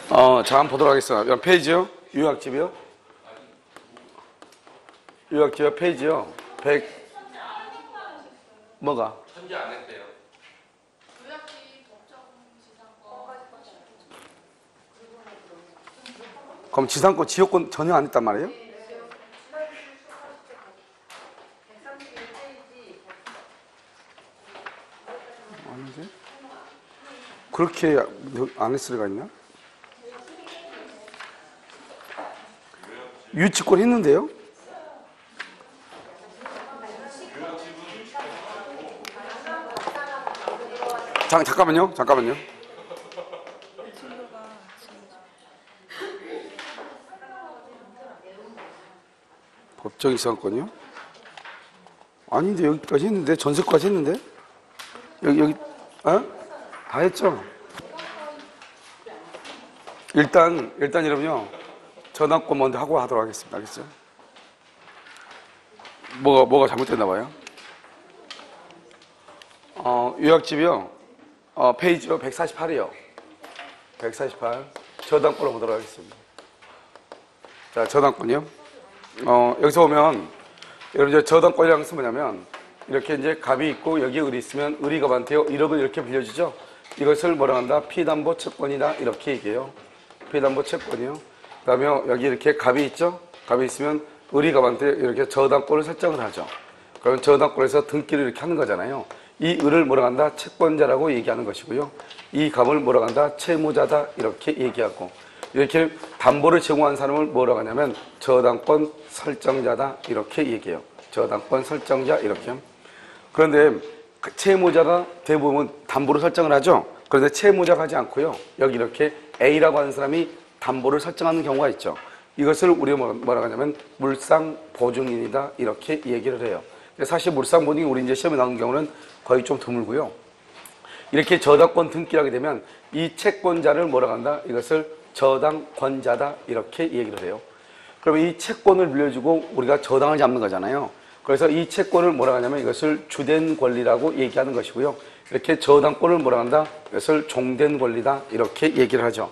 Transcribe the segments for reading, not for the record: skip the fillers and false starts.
자, 한번 보도록 하겠습니다. 몇 페이지요? 유학집이요? 유학집이요? 페이지요? 100, 뭐가? 천재 안 했대요. 그럼 지상권, 지역권 전혀 안 했단 말이에요? 아닌데? 그렇게 안 했을 리가 있나? 유치권 했는데요? 잠깐만요. 법정 이상권이요? 아닌데, 여기까지 했는데, 전세까지 했는데? 여기, 다 했죠? 일단 여러분요, 전환권 먼저 하고 하도록 하겠습니다. 알겠어요? 뭐가 잘못됐나 봐요? 유학집이요, 페이지요, 148이요. 148. 저당권을 보도록 하겠습니다. 자, 저당권이요. 여기서 보면, 여러분, 이제 저당권이라는 것은 뭐냐면, 이렇게 이제 갑이 있고, 여기에 을이 있으면, 을이 갑한테요, 1억을 이렇게 빌려주죠? 이것을 뭐라 한다? 피담보 채권이다. 이렇게 얘기해요. 피담보 채권이요. 그 다음에 여기 이렇게 갑이 있죠? 갑이 있으면, 을이 갑한테 이렇게 저당권을 설정을 하죠. 그러면 저당권에서 등기를 이렇게 하는 거잖아요. 이 을을 뭐라 한다? 채권자라고 얘기하는 것이고요. 이 갑을 뭐라 한다? 채무자다. 이렇게 얘기하고. 이렇게 담보를 제공한 사람을 뭐라고 하냐면 저당권 설정자다 이렇게 얘기해요. 저당권 설정자 이렇게. 그런데 채무자가 대부분 담보를 설정을 하죠. 그런데 채무자가 하지 않고요. 여기 이렇게 A라고 하는 사람이 담보를 설정하는 경우가 있죠. 이것을 우리가 뭐라고 하냐면 물상보증인이다 이렇게 얘기를 해요. 사실 물상보증이 우리 이제 시험에 나오는 경우는 거의 좀 드물고요. 이렇게 저당권 등기를 하게 되면 이 채권자를 뭐라고 한다? 이것을 저당권자다 이렇게 얘기를 해요. 그러면 이 채권을 빌려주고 우리가 저당을 잡는 거잖아요. 그래서 이 채권을 뭐라 하냐면 이것을 주된 권리라고 얘기하는 것이고요. 이렇게 저당권을 뭐라 한다? 이것을 종된 권리다 이렇게 얘기를 하죠.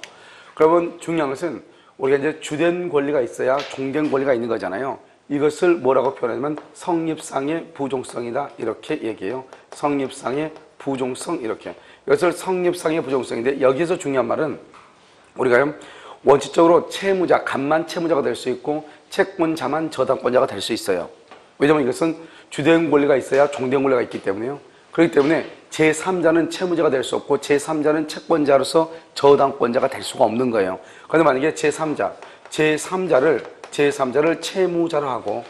그러면 중요한 것은 우리가 이제 주된 권리가 있어야 종된 권리가 있는 거잖아요. 이것을 뭐라고 표현하냐면 성립상의 부종성이다 이렇게 얘기해요. 성립상의 부종성 이렇게. 이것을 성립상의 부종성인데 여기서 중요한 말은 우리가요, 원칙적으로 채무자, 갑만 채무자가 될 수 있고 채권자만 저당권자가 될 수 있어요. 왜냐하면 이것은 주된 권리가 있어야 종된 권리가 있기 때문에요. 그렇기 때문에 제3자는 채무자가 될 수 없고 제3자는 채권자로서 저당권자가 될 수가 없는 거예요. 그런데 만약에 제3자를 채무자로 하고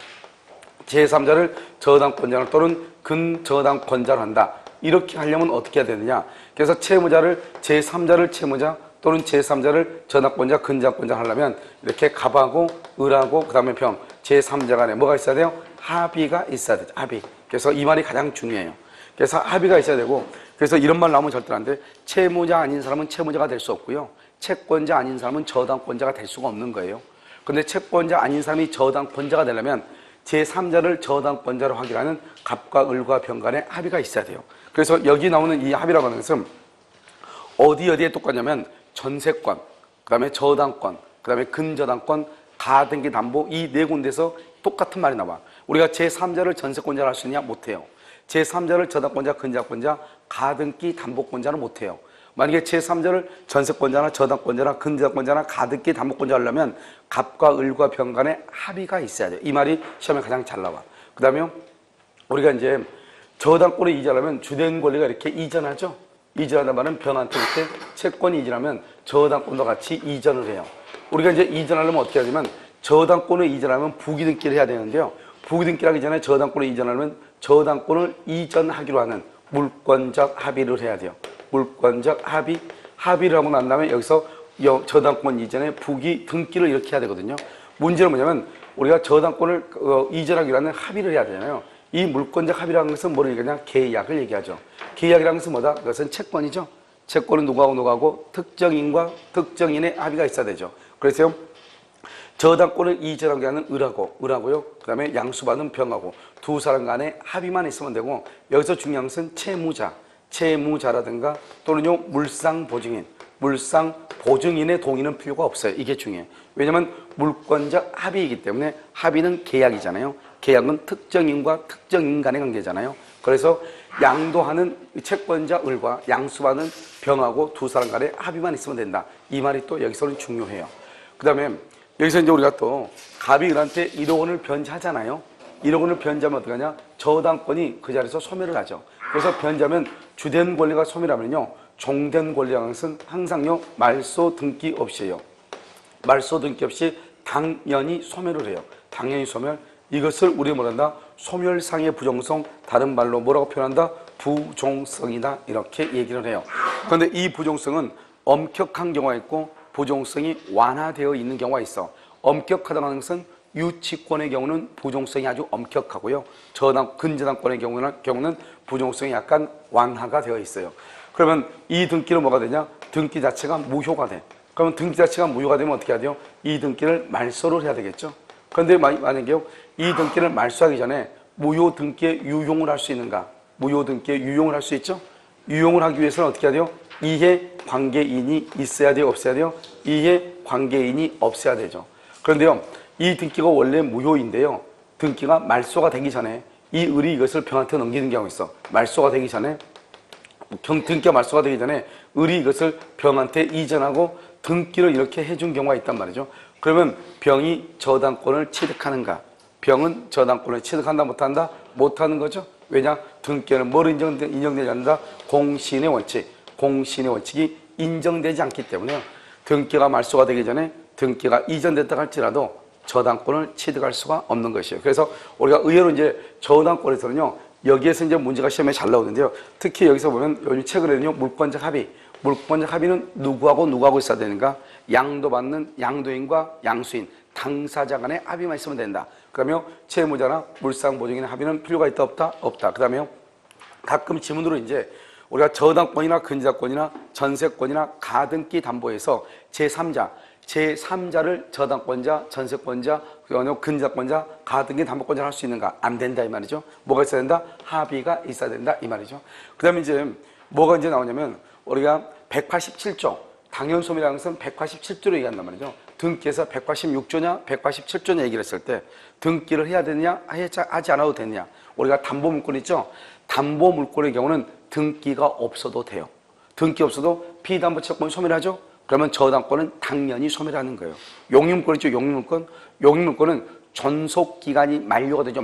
제3자를 저당권자로 또는 근저당권자로 한다. 이렇게 하려면 어떻게 해야 되느냐. 그래서 제3자를 채무자 또는 제3자를 저당권자, 근저당권자 하려면 이렇게 갑하고 을하고 그 다음에 병, 제3자 간에 뭐가 있어야 돼요? 합의가 있어야 되죠. 합의. 그래서 이 말이 가장 중요해요. 그래서 합의가 있어야 되고, 그래서 이런 말 나오면 절대 안 돼. 채무자 아닌 사람은 채무자가 될 수 없고요. 채권자 아닌 사람은 저당권자가 될 수가 없는 거예요. 근데 채권자 아닌 사람이 저당권자가 되려면 제3자를 저당권자로 하기라는 갑과 을과 병 간에 합의가 있어야 돼요. 그래서 여기 나오는 이 합의라고 하는 것은 어디에 똑같냐면 전세권, 그 다음에 저당권, 그 다음에 근저당권, 가등기 담보 이 네 군데서 똑같은 말이 나와. 우리가 제3자를 전세권자로 할 수 있냐? 못해요. 제3자를 저당권자, 근저당권자, 가등기 담보권자는 못해요. 만약에 제3자를 전세권자나 저당권자나 근저당권자나 가등기 담보권자 하려면 갑과 을과 병 간에 합의가 있어야 돼요. 이 말이 시험에 가장 잘 나와. 그 다음에 우리가 이제 저당권을 이전하면 주된 권리가 이렇게 이전하죠. 이전하다 말은 병한테 이렇게 채권이 이전하면 저당권도 같이 이전을 해요. 우리가 이제 이전하려면 어떻게 하냐면 저당권을 이전하면 부기등기를 해야 되는데요. 부기등기를 하기 전에 저당권을 이전하려면 저당권을 이전하기로 하는 물권적 합의를 해야 돼요. 물권적 합의를 하고 난 다음에 여기서 저당권 이전에 부기등기를 이렇게 해야 되거든요. 문제는 뭐냐면 우리가 저당권을 이전하기로 하는 합의를 해야 되잖아요. 이 물권적 합의라는 것은 뭐를 얘기하냐? 계약을 얘기하죠. 계약이라는 것은 뭐다? 그것은 채권이죠. 채권은 누구하고 특정인과 특정인의 합의가 있어야 되죠. 그래서 저당권을 이전하게 하는 을하고요. 그 다음에 양수받은 병하고 두 사람 간의 합의만 있으면 되고 여기서 중요한 것은 채무자라든가 또는요 물상보증인 물상 보증인의 동의는 필요가 없어요. 이게 중요해요. 왜냐하면 물권적 합의이기 때문에 합의는 계약이잖아요. 계약은 특정인과 특정인 간의 관계잖아요. 그래서 양도하는 채권자 을과 양수받는 병하고 두 사람 간의 합의만 있으면 된다. 이 말이 또 여기서는 중요해요. 그 다음에 여기서 이제 우리가 또 갑이 을한테 1억 원을 변제하잖아요. 1억 원을 변제하면 어떻게 하냐? 저당권이 그 자리에서 소멸을 하죠. 그래서 변제하면 주된 권리가 소멸하면요, 종된 권리라는 것은 항상요, 말소 등기 없이요. 말소 등기 없이 당연히 소멸을 해요. 당연히 소멸. 이것을 우리가 뭐란다? 소멸상의 부종성, 다른 말로 뭐라고 표현한다? 부종성이다. 이렇게 얘기를 해요. 그런데 이 부종성은 엄격한 경우가 있고 부종성이 완화되어 있는 경우가 있어. 엄격하다는 것은 유치권의 경우는 부종성이 아주 엄격하고요. 근저당권의 경우는 부종성이 약간 완화가 되어 있어요. 그러면 이 등기는 뭐가 되냐? 등기 자체가 무효가 돼. 그러면 등기 자체가 무효가 되면 어떻게 해야 돼요? 이 등기를 말소를 해야 되겠죠. 그런데 만약에요, 이 등기를 말소하기 전에 무효 등기에 유용을 할 수 있는가? 무효 등기에 유용을 할 수 있죠? 유용을 하기 위해서는 어떻게 해야 돼요? 이해 관계인이 있어야 돼요? 없어야 돼요? 이해 관계인이 없어야 되죠. 그런데요, 이 등기가 원래 무효인데요, 등기가 말소가 되기 전에 이 을이 이것을 병한테 넘기는 경우가 있어. 말소가 되기 전에, 등기가 말소가 되기 전에 을이 이것을 병한테 이전하고 등기를 이렇게 해준 경우가 있단 말이죠. 그러면 병이 저당권을 취득하는가? 병은 저당권을 취득한다 못한다? 못하는 거죠. 왜냐? 등기에는 뭘 인정되지 않는다? 공신의 원칙. 공신의 원칙이 인정되지 않기 때문에요, 등기가 말소가 되기 전에 등기가 이전됐다 할지라도 저당권을 취득할 수가 없는 것이에요. 그래서 우리가 의외로 이제 저당권에서는요, 여기에서 이제 문제가 시험에 잘 나오는데요, 특히 여기서 보면 요즘 최근에는요, 물권적 합의. 물권적 합의는 누구하고 있어야 되는가? 양도받는 양도인과 양수인, 당사자 간의 합의만 있으면 된다. 그러면 채무자나 물상보증인의 합의는 필요가 있다 없다? 없다. 그 다음에요, 가끔 지문으로 이제 우리가 저당권이나 근저당권이나 전세권이나 가등기 담보에서 제3자를 저당권자, 전세권자, 근저당권자, 가등기 담보권자 할 수 있는가? 안 된다 이 말이죠. 뭐가 있어야 된다? 합의가 있어야 된다 이 말이죠. 그 다음에 이제 뭐가 이제 나오냐면 우리가 187조, 당연소멸이라는 것은 187조로 얘기한단 말이죠. 등기에서 186조냐 187조냐 얘기를 했을 때 등기를 해야 되느냐 하지 않아도 되느냐. 우리가 담보물권 있죠. 담보물권의 경우는 등기가 없어도 돼요. 등기 없어도 피담보채권이 소멸하죠. 그러면 저당권은 당연히 소멸하는 거예요. 용익물권 있죠. 용익물권. 용익물권은 존속기간이 만료가 되죠.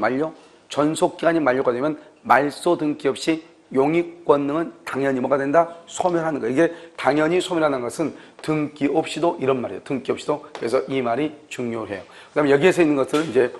존속기간이 만료가 되면 말소 등기 없이 용익권능은 당연히 뭐가 된다? 소멸하는 거예요. 이게 당연히 소멸하는 것은 등기 없이도 이런 말이에요. 등기 없이도. 그래서 이 말이 중요해요. 그 다음에 여기에서 있는 것들은 이제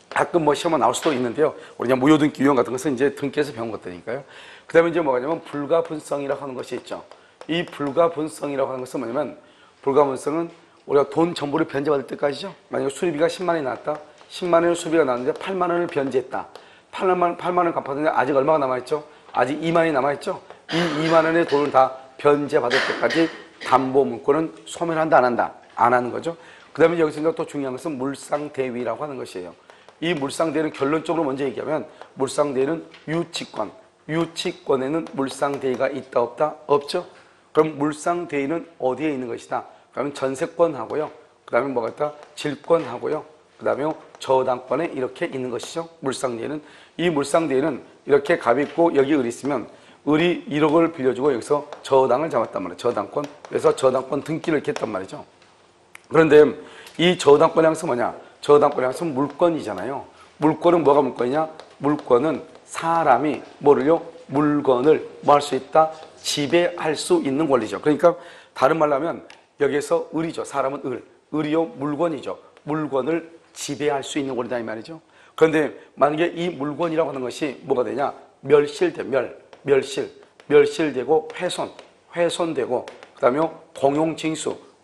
가끔 뭐 시험에 나올 수도 있는데요, 우리 그냥 무효등기 유형 같은 것은 이제 등기에서 배운 것들이니까요. 그 다음에 이제 뭐가냐면 불가분성이라고 하는 것이 있죠. 이 불가분성이라고 하는 것은 뭐냐면, 불가분성은 우리가 돈 전부를 변제받을 때까지죠. 만약에 수리비가 10만 원이 나왔다. 10만 원의 수리비가 나왔는데 8만 원을 변제했다. 8만 원을 갚았는데 아직 얼마가 남아있죠? 아직 2만 원이 남아있죠? 이 2만 원의 돈을 다 변제받을 때까지 담보물권은 소멸한다 안 한다? 안 하는 거죠. 그 다음에 여기서 또 중요한 것은 물상대위라고 하는 것이에요. 이 물상대위는 결론적으로 먼저 얘기하면 물상대위는 유치권. 유치권에는 물상대위가 있다 없다? 없죠. 그럼 물상대위는 어디에 있는 것이다? 그러면 전세권하고요, 그 다음에 뭐가 있다? 질권하고요, 그 다음에 저당권에 이렇게 있는 것이죠. 물상대위는. 이 물상대위는 이렇게 갑이 있고 여기 을이 있으면 을이 1억을 빌려주고 여기서 저당을 잡았단 말이에요. 저당권. 그래서 저당권 등기를 이렇게 했단 말이죠. 그런데 이 저당권의 항은 뭐냐? 저당권의 항은 물권이잖아요. 물권은 뭐가 물권이냐? 물권은 사람이 뭐를요? 물건을 뭐 할 수 있다? 지배할 수 있는 권리죠. 그러니까 다른 말로 하면 여기에서 을이죠. 사람은 을. 을이요 물건이죠. 물건을 지배할 수 있는 권리다 이 말이죠. 그런데 만약에 이 물건이라고 하는 것이 뭐가 되냐? 멸실되고 훼손되고 그 다음에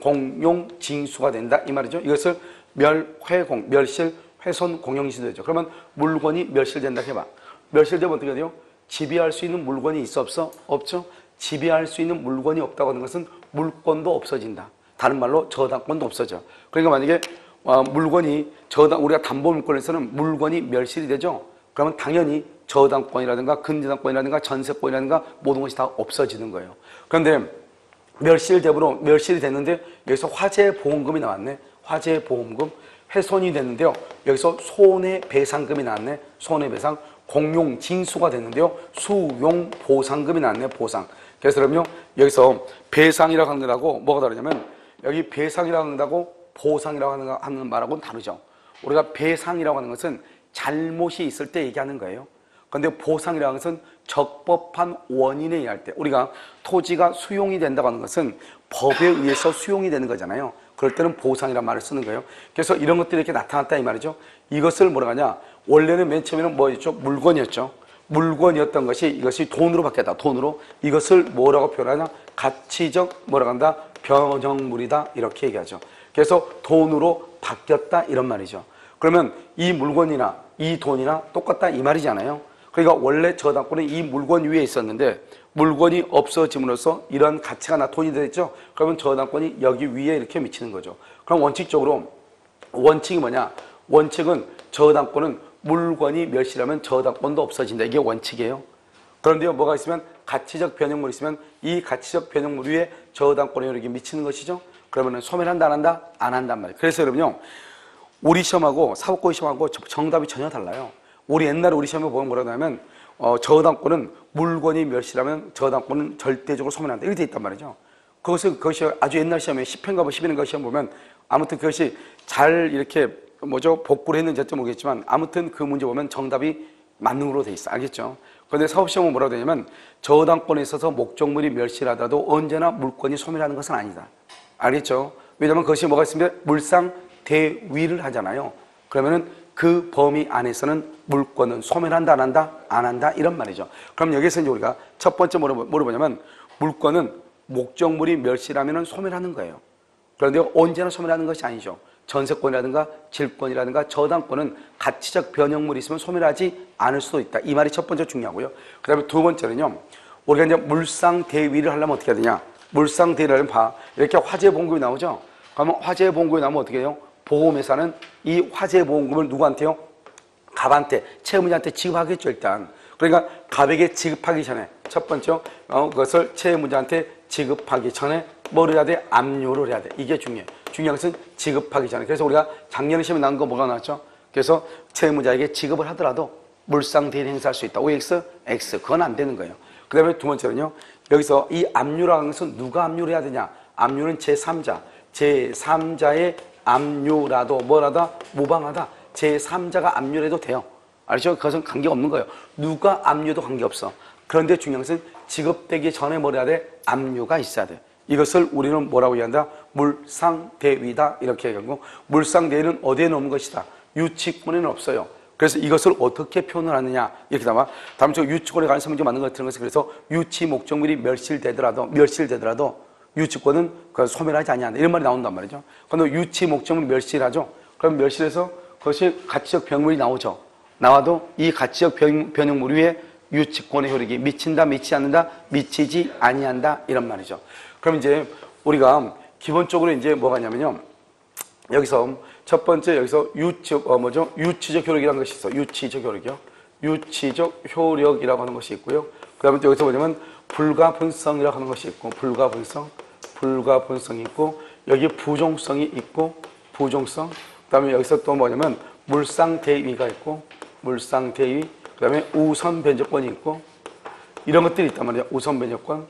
공용징수가 된다 이 말이죠. 이것을 멸실, 훼손, 공용징수 되죠. 그러면 물건이 멸실된다 해봐. 멸실되면 어떻게 돼요? 지배할 수 있는 물건이 있어 없어? 없죠. 지배할 수 있는 물건이 없다고 하는 것은 물건도 없어진다. 다른 말로 저당권도 없어져. 그러니까 만약에 물건이 우리가 담보물권에서는 물건이 멸실이 되죠. 그러면 당연히 저당권이라든가 근저당권이라든가 전세권이라든가 모든 것이 다 없어지는 거예요. 그런데 멸실대부로 멸실이 됐는데 여기서 화재보험금이 나왔네. 화재보험금. 훼손이 됐는데요. 여기서 손해배상금이 나왔네. 손해배상. 공용징수가 됐는데요. 수용보상금이 나왔네. 보상. 그래서 그러면요. 여기서 배상이라고 하는 거하고 뭐가 다르냐면 여기 배상이라고 하는 거하고 보상이라고 하는 말하고는 다르죠. 우리가 배상이라고 하는 것은 잘못이 있을 때 얘기하는 거예요. 그런데 보상이라고 하는 것은 적법한 원인에 의할 때, 우리가 토지가 수용이 된다고 하는 것은 법에 의해서 수용이 되는 거잖아요. 그럴 때는 보상이라는 말을 쓰는 거예요. 그래서 이런 것들이 이렇게 나타났다 이 말이죠. 이것을 뭐라고 하냐, 원래는 맨 처음에는 뭐였죠? 물건이었죠. 물건이었던 것이 이것이 돈으로 바뀌었다. 돈으로. 이것을 뭐라고 표현하냐? 가치적 뭐라고 한다? 변형물이다. 이렇게 얘기하죠. 그래서 돈으로 바뀌었다 이런 말이죠. 그러면 이 물건이나 이 돈이나 똑같다 이 말이잖아요. 그러니까 원래 저당권은 이 물건 위에 있었는데 물건이 없어짐으로써 이런 가치가 돈이 됐죠. 그러면 저당권이 여기 위에 이렇게 미치는 거죠. 그럼 원칙적으로 원칙이 뭐냐? 원칙은 저당권은 물건이 멸실하면 저당권도 없어진다. 이게 원칙이에요. 그런데요, 뭐가 있으면 가치적 변형물이 있으면 이 가치적 변형물 위에 저당권의 효력이 미치는 것이죠. 그러면 소멸한다 안 한다? 안 한단 말이에요. 그래서 여러분요, 우리 시험하고 사법고시 시험하고 정답이 전혀 달라요. 우리 옛날에 우리 시험에 보면 뭐라고 하냐면 저당권은 물건이 멸실하면 저당권은 절대적으로 소멸한다. 이렇게 돼 있단 말이죠. 그것이 아주 옛날 시험에 10회인가 11회인가 시험 보면 아무튼 그것이 잘 이렇게 복구를 했는지 어쩔 모르겠지만 아무튼 그 문제 보면 정답이 맞는 걸로 돼 있어. 알겠죠? 그런데 사법시험은 뭐라고 되냐면 저당권에 있어서 목적물이 멸실하더라도 언제나 물건이 소멸하는 것은 아니다. 알겠죠? 왜냐하면 그것이 뭐가 있으면 물상대위를 하잖아요. 그러면은 그 범위 안에서는 물건은 소멸한다 안 한다? 안 한다 이런 말이죠. 그럼 여기서 이제 우리가 첫 번째 뭐로 보냐면 물건은 목적물이 멸실하면 소멸하는 거예요. 그런데 언제나 소멸하는 것이 아니죠. 전세권이라든가 질권이라든가 저당권은 가치적 변형물이 있으면 소멸하지 않을 수도 있다. 이 말이 첫 번째 중요하고요. 그 다음에 두 번째는요. 우리가 이제 물상대위를 하려면 어떻게 해야 되냐. 물상대위를 하면 이렇게 화재보험금이 나오죠. 그러면 화재보험금이 나오면 어떻게 해요? 보험회사는 이 화재보험금을 누구한테요? 갑한테, 채무자한테 지급하겠죠 일단. 그러니까 갑에게 지급하기 전에 첫 번째 그것을 채무자한테 지급하기 전에 뭘 해야 돼? 압류를 해야 돼. 이게 중요해. 중요한 것은 지급하기 전에. 그래서 우리가 작년에 시험에 나온 거 뭐가 나왔죠? 그래서 채무자에게 지급을 하더라도 물상대위를 행사할 수 있다. OX, X. 그건 안 되는 거예요. 그 다음에 두 번째는요. 여기서 이 압류라는 것은 누가 압류를 해야 되냐? 압류는 제3자. 제3자의 압류라도 뭐라다? 무방하다. 제3자가 압류를 해도 돼요. 알죠? 그것은 관계없는 거예요. 누가 압류도 관계없어. 그런데 중요한 것은 지급되기 전에 뭘 해야 돼? 압류가 있어야 돼. 이것을 우리는 뭐라고 얘기한다? 물상대위다. 이렇게 얘기하고 물상대위는 어디에 넣은 것이다? 유치권에는 없어요. 그래서 이것을 어떻게 표현을 하느냐 이렇게 나와. 다음 주 유치권에 관해서 문제 맞는 것 같은 것은 그래서 유치 목적물이 멸실되더라도 유치권은 소멸하지 아니한다. 이런 말이 나온단 말이죠. 그런데 유치 목적물이 멸실하죠. 그럼 멸실해서 그것이 가치적 변형물이 나오죠. 나와도 이 가치적 변형물 위에 유치권의 효력이 미친다, 미치지 않는다, 미치지 아니한다 이런 말이죠. 그럼 이제 우리가 기본적으로 이제 뭐가 있냐면요. 여기서 첫 번째 여기서 유치적 효력이라는 것이 있어. 유치적 효력이요. 유치적 효력이라고 하는 것이 있고요. 그 다음에 여기서 뭐냐면 불가분성이라고 하는 것이 있고, 불가분성이 있고, 여기 부종성이 있고, 부종성. 그 다음에 여기서 또 뭐냐면 물상대위가 있고, 물상대위. 그 다음에 우선변제권이 있고, 이런 것들이 있단 말이에요. 우선변제권.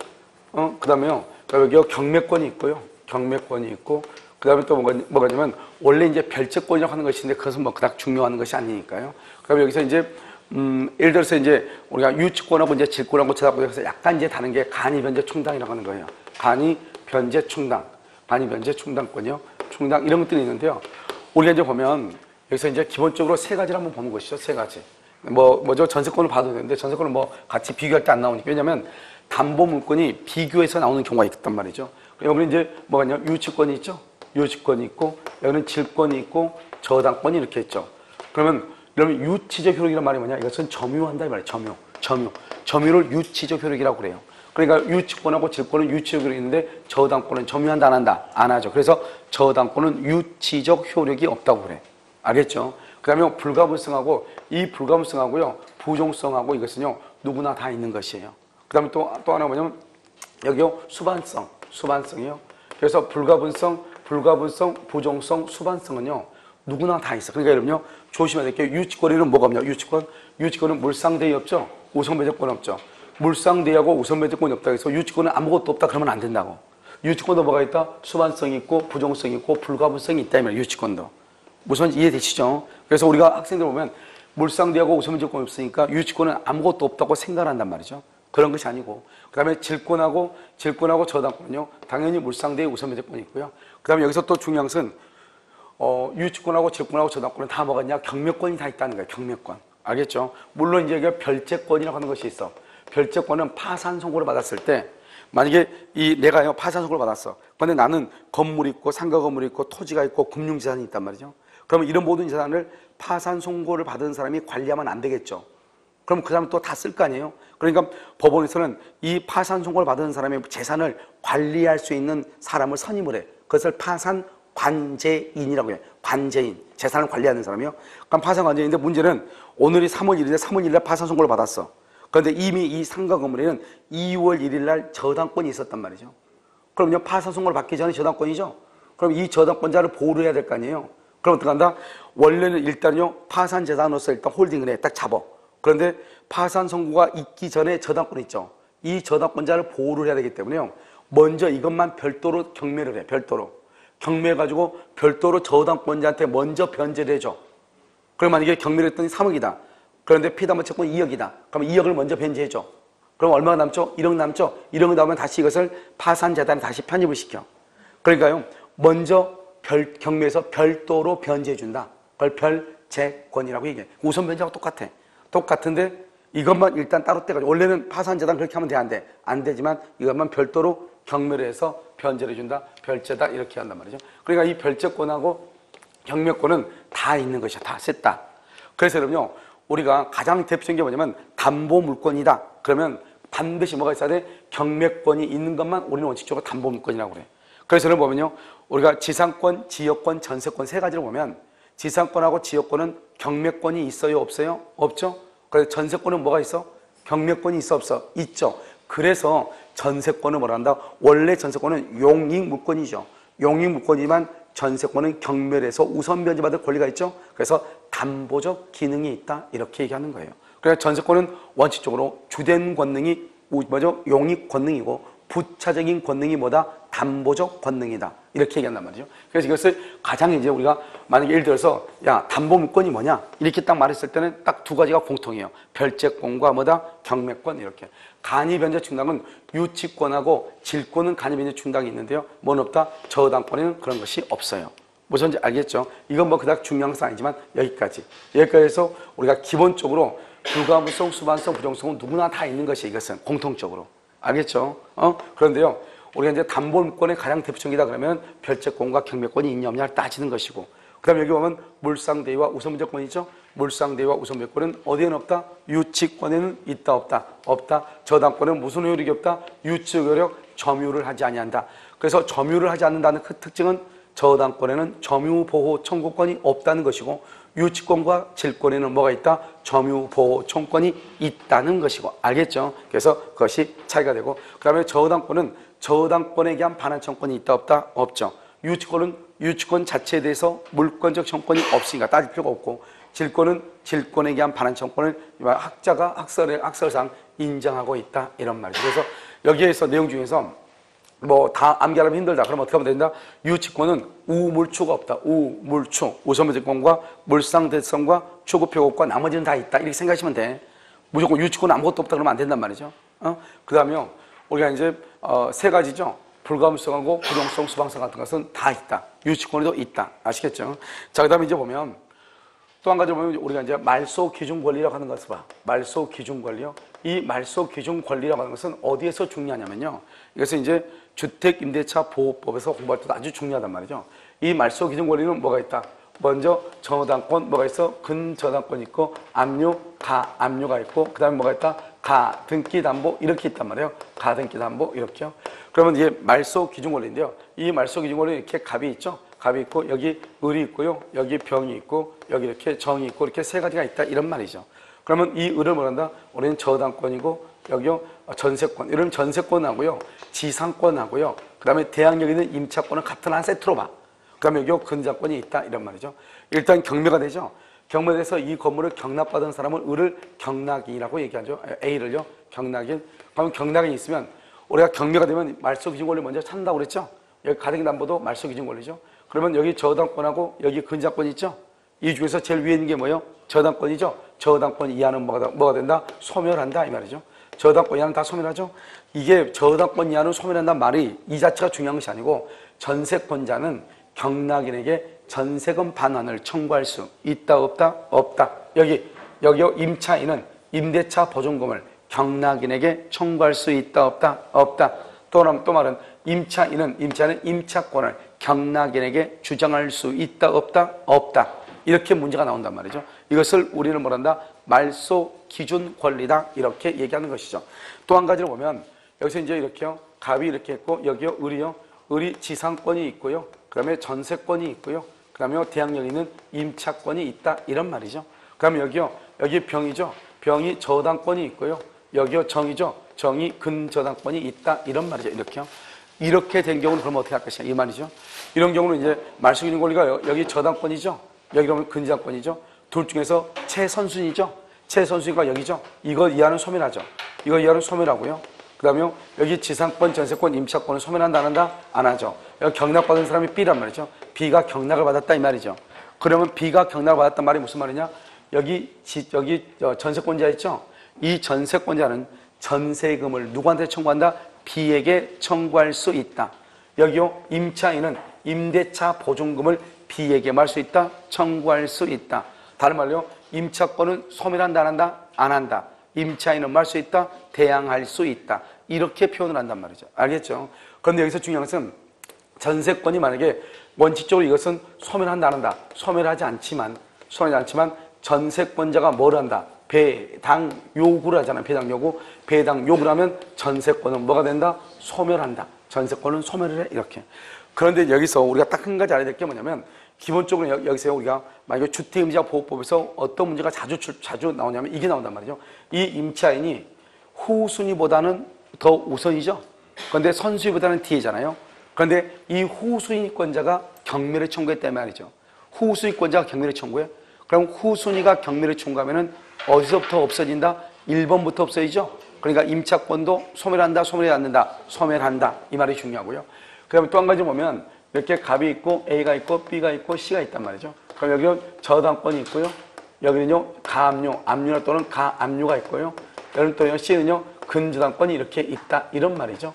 그 다음에요. 여기 경매권이 있고요. 경매권이 있고, 그 다음에 또 뭐가 있냐면, 원래 이제 별채권이라고 하는 것인데, 그것은 뭐 그닥 중요한 것이 아니니까요. 그 다음에 여기서 이제, 예를 들어서 이제 우리가 유치권하고 이제 질권하고 쳐다보면서 약간 이제 다른 게 간이변제 충당이라고 하는 거예요. 간이변제 충당. 간이변제 충당권이요. 충당, 이런 것들이 있는데요. 우리가 이제 보면, 여기서 이제 기본적으로 세 가지를 한번 보는 것이죠. 세 가지. 뭐죠? 전세권을 봐도 되는데, 전세권은 뭐 같이 비교할 때 안 나오니까. 왜냐면, 담보물권이 비교해서 나오는 경우가 있단 말이죠. 여기는 이제 뭐가 있냐? 유치권이 있죠? 유치권이 있고, 여기는 질권이 있고, 저당권이 이렇게 있죠. 그러면 유치적 효력이란 말이 뭐냐? 이것은 점유한다 이 말이에요. 점유를 유치적 효력이라고 그래요. 그러니까 유치권하고 질권은 유치적 효력이 있는데 저당권은 점유한다 안 한다? 안 하죠. 그래서 저당권은 유치적 효력이 없다고 그래. 알겠죠? 그 다음에 불가분성하고 이 불가분성하고요. 부종성하고 이것은요. 누구나 다 있는 것이에요. 그 다음에 또 하나 뭐냐면 여기요. 수반성. 수반성이요. 그래서 불가분성, 부종성, 수반성은요 누구나 다 있어. 그러니까 여러분요 조심해야 될 게 유치권에는 뭐가 없냐? 유치권은 물상대위 없죠. 우선배제권 없죠. 물상대위하고 우선배제권이 없다 해서 유치권은 아무것도 없다 그러면 안 된다고. 유치권도 뭐가 있다? 수반성이 있고 부종성이 있고 불가분성이 있다 이 말이에요. 유치권도. 무슨 이해되시죠? 그래서 우리가 학생들 보면 물상대위하고 우선배제권이 없으니까 유치권은 아무것도 없다고 생각한단 말이죠. 그런 것이 아니고 그 다음에 질권하고 저당권은요 당연히 물상대위 우선배제권이 있고요. 그 다음에 여기서 또 중요한 것은 유치권하고 질권하고 저당권은 다 뭐가 있냐? 경매권이 다 있다는 거예요. 경매권. 알겠죠? 물론 이제 이게 별채권이라고 하는 것이 있어. 별채권은 파산 선고를 받았을 때 만약에 내가요 파산 선고를 받았어. 그런데 나는 건물이 있고 상가 건물이 있고 토지가 있고 금융재산이 있단 말이죠. 그러면 이런 모든 재산을 파산 선고를 받은 사람이 관리하면 안 되겠죠. 그럼 그 사람 또 다 쓸 거 아니에요? 그러니까 법원에서는 이 파산 선고를 받은 사람의 재산을 관리할 수 있는 사람을 선임을 해. 그것을 파산 관제인이라고 해요. 관제인. 재산을 관리하는 사람이요. 그럼 파산 관제인인데 문제는 오늘이 3월 1일인데 3월 1일에 파산 선고를 받았어. 그런데 이미 이 상가 건물에는 2월 1일 날 저당권이 있었단 말이죠. 그럼요 파산 선고를 받기 전에 저당권이죠. 그럼 이 저당권자를 보호를 해야 될 거 아니에요. 그럼 어떻게 한다? 원래는 일단요 파산 재산으로서 일단 홀딩을 해. 딱 잡아. 그런데 파산 선고가 있기 전에 저당권이 있죠. 이 저당권자를 보호를 해야 되기 때문에요. 먼저 이것만 별도로 경매를 해. 별도로. 경매해가지고 별도로 저당권자한테 먼저 변제를 해줘. 그럼 만약에 경매를 했더니 3억이다. 그런데 피담보 채권 2억이다. 그럼 2억을 먼저 변제해줘. 그럼 얼마가 남죠? 1억 남죠? 1억 남으면 다시 이것을 파산 재단에 다시 편입을 시켜. 그러니까요. 먼저 경매에서 별도로 변제해준다. 그걸 별채권이라고 얘기해. 우선 변제하고 똑같아. 똑같은데 이것만 일단 따로 떼가지고 원래는 파산재단 그렇게 하면 돼 안 돼? 안 되지만 이것만 별도로 경매를 해서 변제를 해준다. 별제다 이렇게 한단 말이죠. 그러니까 이 별제권하고 경매권은 다 있는 것이야. 다 셌다. 그래서 여러분요 우리가 가장 대표적인 게 뭐냐면 담보물권이다. 그러면 반드시 뭐가 있어야 돼? 경매권이 있는 것만 우리는 원칙적으로 담보물권이라고 그래. 그래서 여러분 보면요 우리가 지상권, 지역권, 전세권 세 가지를 보면 지상권하고 지역권은 경매권이 있어요? 없어요? 없죠? 그래서 전세권은 뭐가 있어? 경매권이 있어? 없어? 있죠. 그래서 전세권은 뭐라 한다? 원래 전세권은 용익물권이죠. 용익물권이지만 전세권은 경매를 해서 우선 변제받을 권리가 있죠. 그래서 담보적 기능이 있다 이렇게 얘기하는 거예요. 그래서 전세권은 원칙적으로 주된 권능이 뭐죠? 용익 권능이고 부차적인 권능이 뭐다? 담보적 권능이다. 이렇게 얘기한단 말이죠. 그래서 이것을 가장 이제 우리가 만약에 예를 들어서 야 담보물권이 뭐냐? 이렇게 딱 말했을 때는 딱 두 가지가 공통이에요. 별채권과 뭐다? 경매권 이렇게. 간이변제 충당은 유치권하고 질권은 간이변제 충당이 있는데요. 뭐는 없다? 저당권에는 그런 것이 없어요. 무슨지 알겠죠? 이건 뭐 그닥 중요한 것은 아니지만 여기까지 해서 우리가 기본적으로 불가분성, 수반성, 부정성은 누구나 다 있는 것이 이것은 공통적으로. 알겠죠? 그런데요, 우리가 이제 담보물권의 가장 대표적이다 그러면 별채권과 경매권이 있냐 없냐를 따지는 것이고, 그 다음에 여기 보면 물상대위와 우선배제권이 있죠? 물상대위와 우선배제권은 어디에는 없다? 유치권에는 있다 없다? 없다. 저당권은 무슨 효력이 없다? 유치 효력, 점유를 하지 아니한다. 그래서 점유를 하지 않는다는 그 특징은 저당권에는 점유보호 청구권이 없다는 것이고, 유치권과 질권에는 뭐가 있다? 점유보호 청구권이 있다는 것이고, 알겠죠? 그래서 그것이 차이가 되고, 그 다음에 저당권은 저당권에 대한 반환 청구권이 있다 없다? 없죠. 유치권은 유치권 자체에 대해서 물권적 청구권이 없으니까 따질 필요가 없고, 질권은 질권에 대한 반환 청구권을 학자가 학설상 인정하고 있다 이런 말이죠. 그래서 여기에서 내용 중에서 뭐 다 암기하면 힘들다. 그럼 어떻게 하면 된다? 유치권은 우물추가 없다. 우물추. 우선배제권과 물상대성과 추구표고과 나머지는 다 있다. 이렇게 생각하시면 돼. 무조건 유치권은 아무것도 없다 그러면 안 된단 말이죠. 그 다음에요. 우리가 이제 세 가지죠. 불가분성하고 부정성, 수방성 같은 것은 다 있다. 유치권에도 있다. 아시겠죠? 자, 그 다음에 이제 보면 또 한 가지 보면 우리가 이제 말소 기준 권리라고 하는 것을 봐. 말소 기준 권리요. 이 말소 기준 권리라고 하는 것은 어디에서 중요하냐면요. 이것은 이제 주택임대차 보호법에서 공부할 때도 아주 중요하단 말이죠. 이 말소 기준 권리는 뭐가 있다? 먼저 저당권 뭐가 있어? 근저당권 있고 압류, 가압류가 있고 그 다음에 뭐가 있다? 가등기담보 이렇게 있단 말이에요. 가등기담보 이렇게요. 그러면 이게 말소 기준 권리인데요. 이 말소 기준 권리 이렇게 갑이 있죠. 갑이 있고 여기 을이 있고요. 여기 병이 있고 여기 이렇게 정이 있고 이렇게 세 가지가 있다 이런 말이죠. 그러면 이 을을 뭐란다? 우리는 저당권이고 여기요 전세권, 이런 전세권하고요, 지상권하고요, 그 다음에 대항력이 있는 임차권은 같은 한 세트로 봐. 그 다음에 여기 근저당권이 있다 이런 말이죠. 일단 경매가 되죠. 경매돼서 이 건물을 경락받은 사람은 을을 경락인이라고 얘기하죠. A를요 경락인. 그러면 경락인이 있으면 우리가 경매가 되면 말소기준 권리 먼저 찾는다고 그랬죠. 여기 가등기담보도 말소기준 권리죠. 그러면 여기 저당권하고 여기 근저당권이 있죠. 이 중에서 제일 위에 있는 게 뭐예요? 저당권이죠. 저당권 이하는 뭐가 된다? 소멸한다 이 말이죠. 저당권 이하는 다 소멸하죠. 이게 저당권 이하는 소멸한다는 말이 이 자체가 중요한 것이 아니고 전세권자는 경락인에게 전세금 반환을 청구할 수 있다 없다? 없다. 여기요 임차인은 임대차 보증금을 경락인에게 청구할 수 있다 없다? 없다. 또 말은 임차인은 임차권을 경락인에게 주장할 수 있다 없다? 없다. 이렇게 문제가 나온단 말이죠. 이것을 우리는 뭐란다? 말소 기준 권리다 이렇게 얘기하는 것이죠. 또 한 가지를 보면 여기서 이제 이렇게요. 갑이 이렇게 있고 여기요 을이요. 을이 지상권이 있고요. 그 다음에 전세권이 있고요. 그 다음에 대항력 있는 임차권이 있다 이런 말이죠. 그 다음에 여기 병이죠. 병이 저당권이 있고요. 여기요 정이죠. 정이 근저당권이 있다 이런 말이죠. 이렇게요. 이렇게 된 경우는 그럼 어떻게 할 것이냐 이 말이죠. 이런 경우는 이제 말소기준 권리가 여기 저당권이죠. 여기 그러면 근저당권이죠. 둘 중에서 최선순위죠. 최선순위가 여기죠. 이거 이하는 소멸하죠. 이거 이하는 소멸하고요. 그 다음에 여기 지상권, 전세권, 임차권을 소멸한다 안 한다? 안 하죠. 여기 경락받은 사람이 B란 말이죠. B가 경락을 받았다 이 말이죠. 그러면 B가 경락을 받았단 말이 무슨 말이냐? 여기 전세권자 있죠? 이 전세권자는 전세금을 누구한테 청구한다? B에게 청구할 수 있다. 여기요 임차인은 임대차 보증금을 B에게 말 수 있다? 청구할 수 있다. 다른 말로요 임차권은 소멸한다 안 한다? 안 한다. 임차인은 말 수 있다? 대항할 수 있다. 이렇게 표현을 한단 말이죠. 알겠죠? 그런데 여기서 중요한 것은 전세권이 만약에 원칙적으로 이것은 소멸한다 안 한다? 소멸하지 않지만 전세권자가 뭘 한다? 배당 요구를 하잖아요. 배당 요구. 배당 요구를 하면 전세권은 뭐가 된다? 소멸한다. 전세권은 소멸을 해. 이렇게. 그런데 여기서 우리가 딱 한 가지 알아야 될 게 뭐냐면 기본적으로 여기서 우리가 만약에 주택임대차보호법에서 어떤 문제가 자주 나오냐면 이게 나온단 말이죠. 이 임차인이 후순위보다는 더 우선이죠. 그런데 선순위보다는 뒤에잖아요. 그런데 이 후순위권자가 경매를 청구했단 말이죠. 후순위권자가 경매를 청구해. 그럼 후순위가 경매를 청구하면은 어디서부터 없어진다? 1번부터 없어지죠. 그러니까 임차권도 소멸한다, 소멸하지 않는다, 소멸한다. 이 말이 중요하고요. 그 다음에 또 한 가지 보면 이렇게 갑이 있고 A가 있고 B가 있고 C가 있단 말이죠. 그럼 여기는 저당권이 있고요. 여기는요 가압류, 압류나 또는 가압류가 있고요. 여기는 또 C는요 근저당권이 이렇게 있다 이런 말이죠.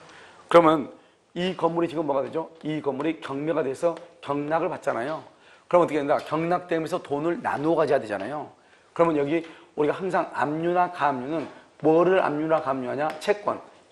그러면 이 건물이 지금 뭐가 되죠? 이 건물이 경매가 돼서 경락을 받잖아요. 그럼 어떻게 된다? 경락되면서 돈을 나누어 가져야 되잖아요. 그러면 여기 우리가 항상 압류나 가압류는 뭐를 압류나 가압류하냐?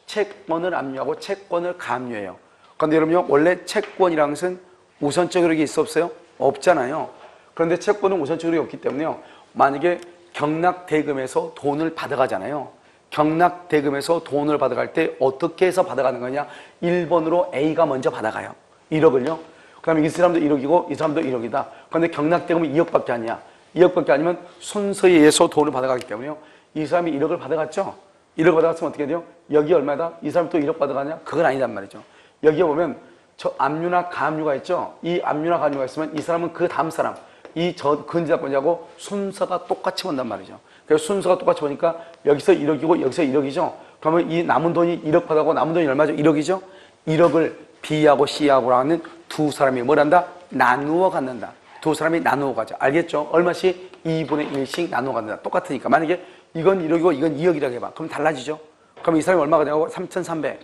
채권을 압류하고 채권을 가압류해요. 그런데 여러분요 원래 채권이라는 것은 우선적 효력이 있어 없어요? 없잖아요. 그런데 채권은 우선적 효력이 없기 때문에요. 만약에 경락대금에서 돈을 받아가잖아요. 경락대금에서 돈을 받아갈 때 어떻게 해서 받아가는 거냐? 1번으로 A가 먼저 받아가요. 1억을요. 그러면 이 사람도 1억이고 이 사람도 1억이다. 그런데 경락대금은 2억밖에 아니야. 2억밖에 아니면 순서에 의해서 돈을 받아가기 때문에요. 이 사람이 1억을 받아갔죠? 1억 받아갔으면 어떻게 돼요? 여기 얼마다? 이 사람이 또 1억 받아가냐? 그건 아니단 말이죠. 여기에 보면 저 압류나 가압류가 있죠? 이 압류나 가압류가 있으면 이 사람은 그 다음 사람, 이 근저당권자하고 순서가 똑같이 본단 말이죠. 그래서 순서가 똑같이 보니까 여기서 1억이고 여기서 1억이죠? 그러면 이 남은 돈이 1억 받아고 남은 돈이 얼마죠? 1억이죠? 1억을 B하고 C하고 하는 두 사람이 뭘 한다? 나누어 갖는다. 두 사람이 나누어 가죠. 알겠죠? 얼마씩? 2분의 1씩 나누어 갖는다. 똑같으니까. 만약에 이건 1억이고 이건 2억이라고 해봐. 그럼 달라지죠? 그럼 이 사람이 얼마가 되고 3,300.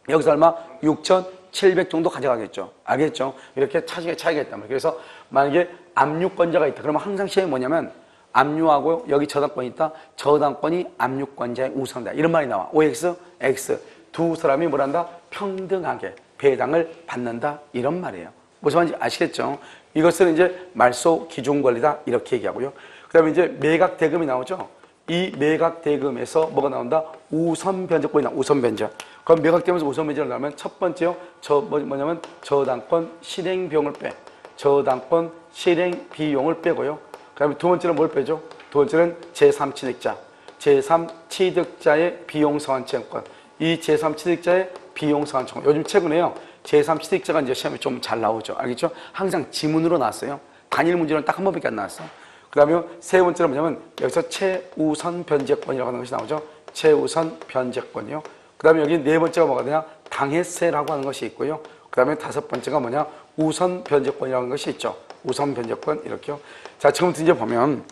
여기서 얼마? 6,700 정도 가져가겠죠. 알겠죠? 이렇게 차이가 있단 말이에요. 그래서 만약에 압류권자가 있다. 그러면 항상 시험이 뭐냐면 압류하고 여기 저당권이 있다. 저당권이 압류권자의 우선이다. 이런 말이 나와. OX, X. 두 사람이 뭐란다? 평등하게 배당을 받는다. 이런 말이에요. 무슨 말인지 아시겠죠? 이것은 이제 말소 기준 권리다. 이렇게 얘기하고요. 그 다음에 이제 매각 대금이 나오죠. 이 매각 대금에서 뭐가 나온다? 우선 변제권이 나와. 우선 변제. 그럼 매각되면서 우선 변제를 나오면 첫 번째요. 뭐냐면 저당권 실행 비용을 빼. 저당권 실행 비용을 빼고요. 그 다음에 두 번째는 뭘 빼죠? 두 번째는 제3취득자. 제3취득자의 비용 상환채권권. 이 제3취득자의 비용상환청구. 요즘 최근에요. 제3취득자가 이제 시험에 좀 잘 나오죠. 알겠죠? 항상 지문으로 나왔어요. 단일 문제는 딱 한 번밖에 안 나왔어. 그 다음에 세 번째는 뭐냐면 여기서 최우선 변제권이라고 하는 것이 나오죠. 최우선 변제권이요. 그 다음에 여기 네 번째가 뭐가 되냐? 당해세라고 하는 것이 있고요. 그 다음에 다섯 번째가 뭐냐? 우선 변제권이라는 것이 있죠. 우선 변제권 이렇게요. 자, 지금부터 이제 보면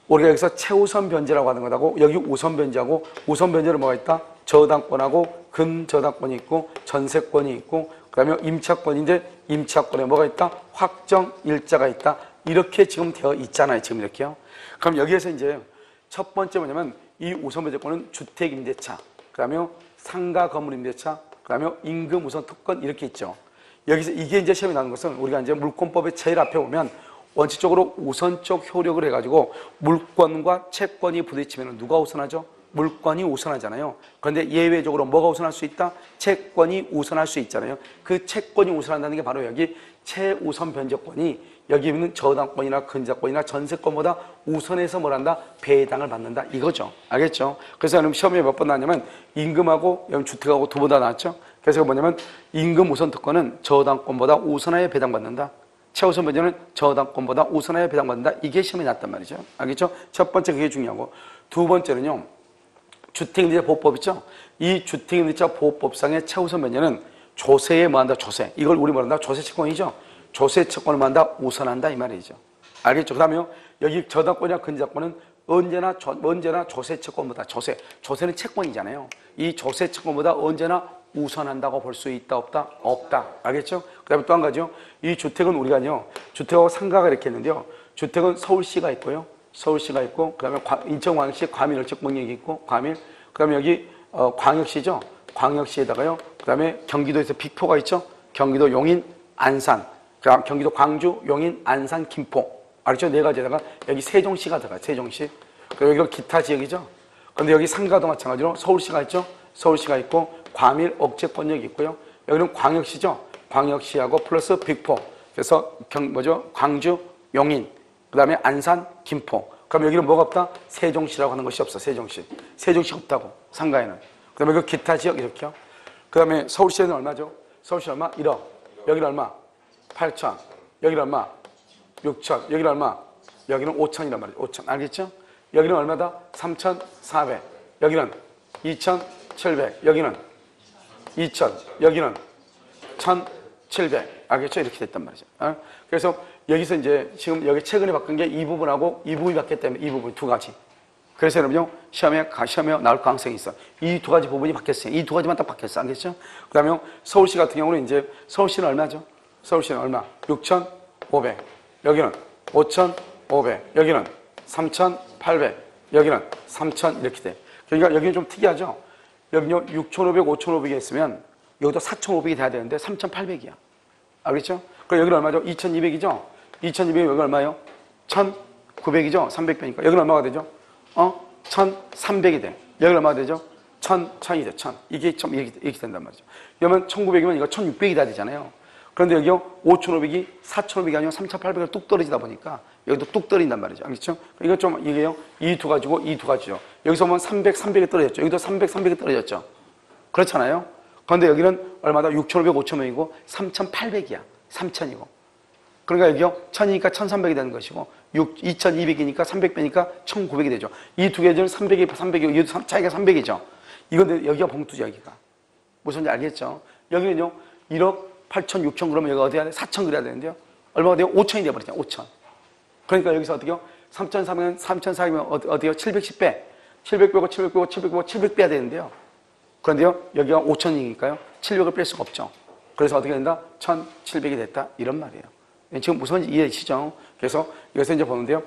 우리가 여기서 최우선 변제라고 하는 것하고 여기 우선 변제하고 우선 변제는 뭐가 있다? 저당권하고 근저당권이 있고 전세권이 있고 그 다음에 임차권인데 임차권에 뭐가 있다? 확정 일자가 있다. 이렇게 지금 되어 있잖아요. 지금 이렇게요. 그럼 여기에서 이제 첫 번째 뭐냐면 이 우선 변제권은 주택임대차, 그 다음에 상가 건물임대차, 그 다음에 임금 우선 특권 이렇게 있죠. 여기서 이게 이제 시험에 나오는 것은 우리가 이제 물권법의 제일 앞에 보면 원칙적으로 우선적 효력을 해가지고 물권과 채권이 부딪히면 누가 우선하죠? 물권이 우선하잖아요. 그런데 예외적으로 뭐가 우선할 수 있다? 채권이 우선할 수 있잖아요. 그 채권이 우선한다는 게 바로 여기 최우선 변제권이 여기 있는 저당권이나 근저당권이나 전세권보다 우선해서 뭘 한다? 배당을 받는다 이거죠. 알겠죠? 그래서 여러분 시험에 몇 번 나왔냐면 임금하고 주택하고 두 번 다 나왔죠. 그래서 뭐냐면 임금 우선 특권은 저당권보다 우선하여 배당받는다. 최우선 변제는 저당권보다 우선하여 배당받는다. 이게 시험에 났단 말이죠. 알겠죠? 첫 번째 그게 중요하고 두 번째는요. 주택임대차 보호법 있죠? 이 주택임대차 보호법상의 최우선 변제는 조세에 뭐한다? 조세. 이걸 우리 뭐한다? 조세채권이죠? 조세채권을 뭐한다? 우선한다 이 말이죠. 알겠죠? 그 다음에 여기 저당권이나 근저당권은 언제나 조세채권보다 조세는 채권이잖아요. 이 조세채권보다 언제나 우선한다고 볼 수 있다 없다? 없다. 알겠죠? 그 다음에 또 한 가지요. 이 주택은 우리가요. 주택하고 상가가 이렇게 있는데요. 주택은 서울시가 있고요. 서울시가 있고 그 다음에 인천광역시 과밀월척명령이 있고 과밀. 그 다음에 여기 광역시죠. 광역시에다가요. 그 다음에 경기도에서 빅4가 있죠. 경기도 용인, 안산. 경기도 광주, 용인, 안산, 김포. 알겠죠? 네 가지에다가 여기 세종시가 들어가요. 세종시. 그리고 여기가 기타 지역이죠. 그런데 여기 상가도 마찬가지로 서울시가 있죠. 서울시가 있고 과밀 억제권역이 있고요. 여기는 광역시죠. 광역시하고 플러스 빅4. 그래서 광주, 용인, 그 다음에 안산, 김포. 그럼 여기는 뭐가 없다? 세종시라고 하는 것이 없어. 세종시. 세종시 없다고. 상가에는. 그 다음에 그 기타 지역 이렇게요. 그 다음에 서울시에는 얼마죠? 서울시 얼마? 1억. 여기는 얼마? 8천. 여기는 얼마? 6천. 여기는 얼마? 여기는 5천이란 말이죠. 5천. 알겠죠? 여기는 얼마다? 3,400. 여기는 2,700. 여기는 2천. 여기는 1,700. 알겠죠? 이렇게 됐단 말이죠. 그래서 여기서 이제 지금 여기 최근에 바꾼 게 이 부분하고 이 부분이 바뀌었기 때문에 이 부분 두 가지. 그래서 여러분요, 시험에 나올 가능성이 있어. 이 두 가지 부분이 바뀌었어요. 이 두 가지만 딱 바뀌었어. 알겠죠? 그 다음에 서울시 같은 경우는 이제 서울시는 얼마죠? 서울시는 얼마? 6,500. 여기는 5,500. 여기는 3,800. 여기는 3,000 이렇게 돼. 그러니까 여기는 좀 특이하죠? 여기는 6,500, 5,500이 있으면 여기도 4,500이 돼야 되는데 3,800이야. 알겠죠? 그럼 여기는 얼마죠? 2,200이죠? 2,200이 여기 얼마예요? 1,900이죠? 300배니까. 여기는 얼마가 되죠? 1,300이 돼. 여기는 얼마가 되죠? 1,000이 돼. 1,000. 이게 좀 이렇게 된단 말이죠. 그러면 1,900이면 이거 1,600이 돼야 되잖아요. 그런데 여기요, 5,500이 4,500이 아니고 3,800을 뚝 떨어지다 보니까 여기도 뚝 떨어진단 말이죠. 알겠죠? 이거 좀, 이게요, 이 두 가지고 이 두 가지죠. 여기서 보면 300, 300이 떨어졌죠. 여기도 300, 300이 떨어졌죠. 그렇잖아요? 그런데 여기는 얼마다? 6,500, 5,000원이고 3,800이야. 3,000이고. 그러니까 여기요, 1,000이니까 1,300이 되는 것이고, 2,200이니까 300배니까 1,900이 되죠. 이 두 개는 300이, 300이고, 이것도 차이가 300이죠. 이건데 여기가 봉투죠, 여기가. 무슨지 알겠죠? 여기는요, 1억 8천, 6천 그러면 여기가 어디 해야 돼? 4천 그래야 되는데요. 얼마가 돼요? 5천이 돼버리잖아요. 5천. 그러니까 여기서 어떻게요? 3,400면 3,400면 어디요? 710배. 700배고 700배고 700배고 700배야 되는데요. 그런데요, 여기가 5천이니까요. 700을 뺄 수가 없죠. 그래서 어떻게 된다? 1,700이 됐다. 이런 말이에요. 지금 무슨 이해되시죠? 그래서 여기서 이제 보는데요.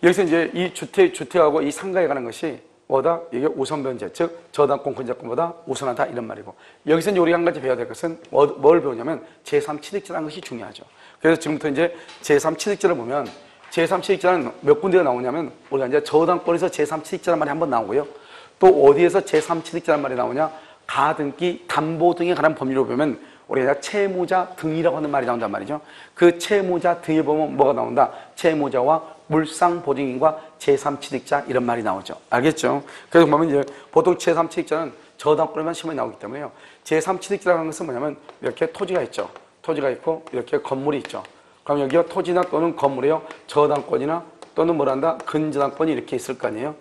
여기서 이제 이 주택하고 이 상가에 관한 것이 뭐다? 이게 우선 변제, 즉 저당권, 근저당권보다 우선하다 이런 말이고, 여기서 이제 우리가 한 가지 배워야 될 것은 뭘 배우냐면 제3취득자라는 것이 중요하죠. 그래서 지금부터 이제 제3취득자를 보면 제3취득자는 몇 군데가 나오냐면 우리가 이제 저당권에서 제3취득자라는 말이 한번 나오고요. 또 어디에서 제3취득자라는 말이 나오냐? 가등기, 담보 등에 관한 법률로 보면 우리가 채무자 등이라고 하는 말이 나온단 말이죠. 그 채무자 등에 보면 뭐가 나온다? 채무자와 물상보증인과 제3취득자 이런 말이 나오죠. 알겠죠? 그래서 보면 이제 보통 제3취득자는 저당권에만 시험에 나오기 때문에요. 제3취득자라는 것은 뭐냐면 이렇게 토지가 있죠. 토지가 있고 이렇게 건물이 있죠. 그럼 여기가 토지나 또는 건물이요. 저당권이나 또는 뭐란다? 근저당권이 이렇게 있을 거 아니에요.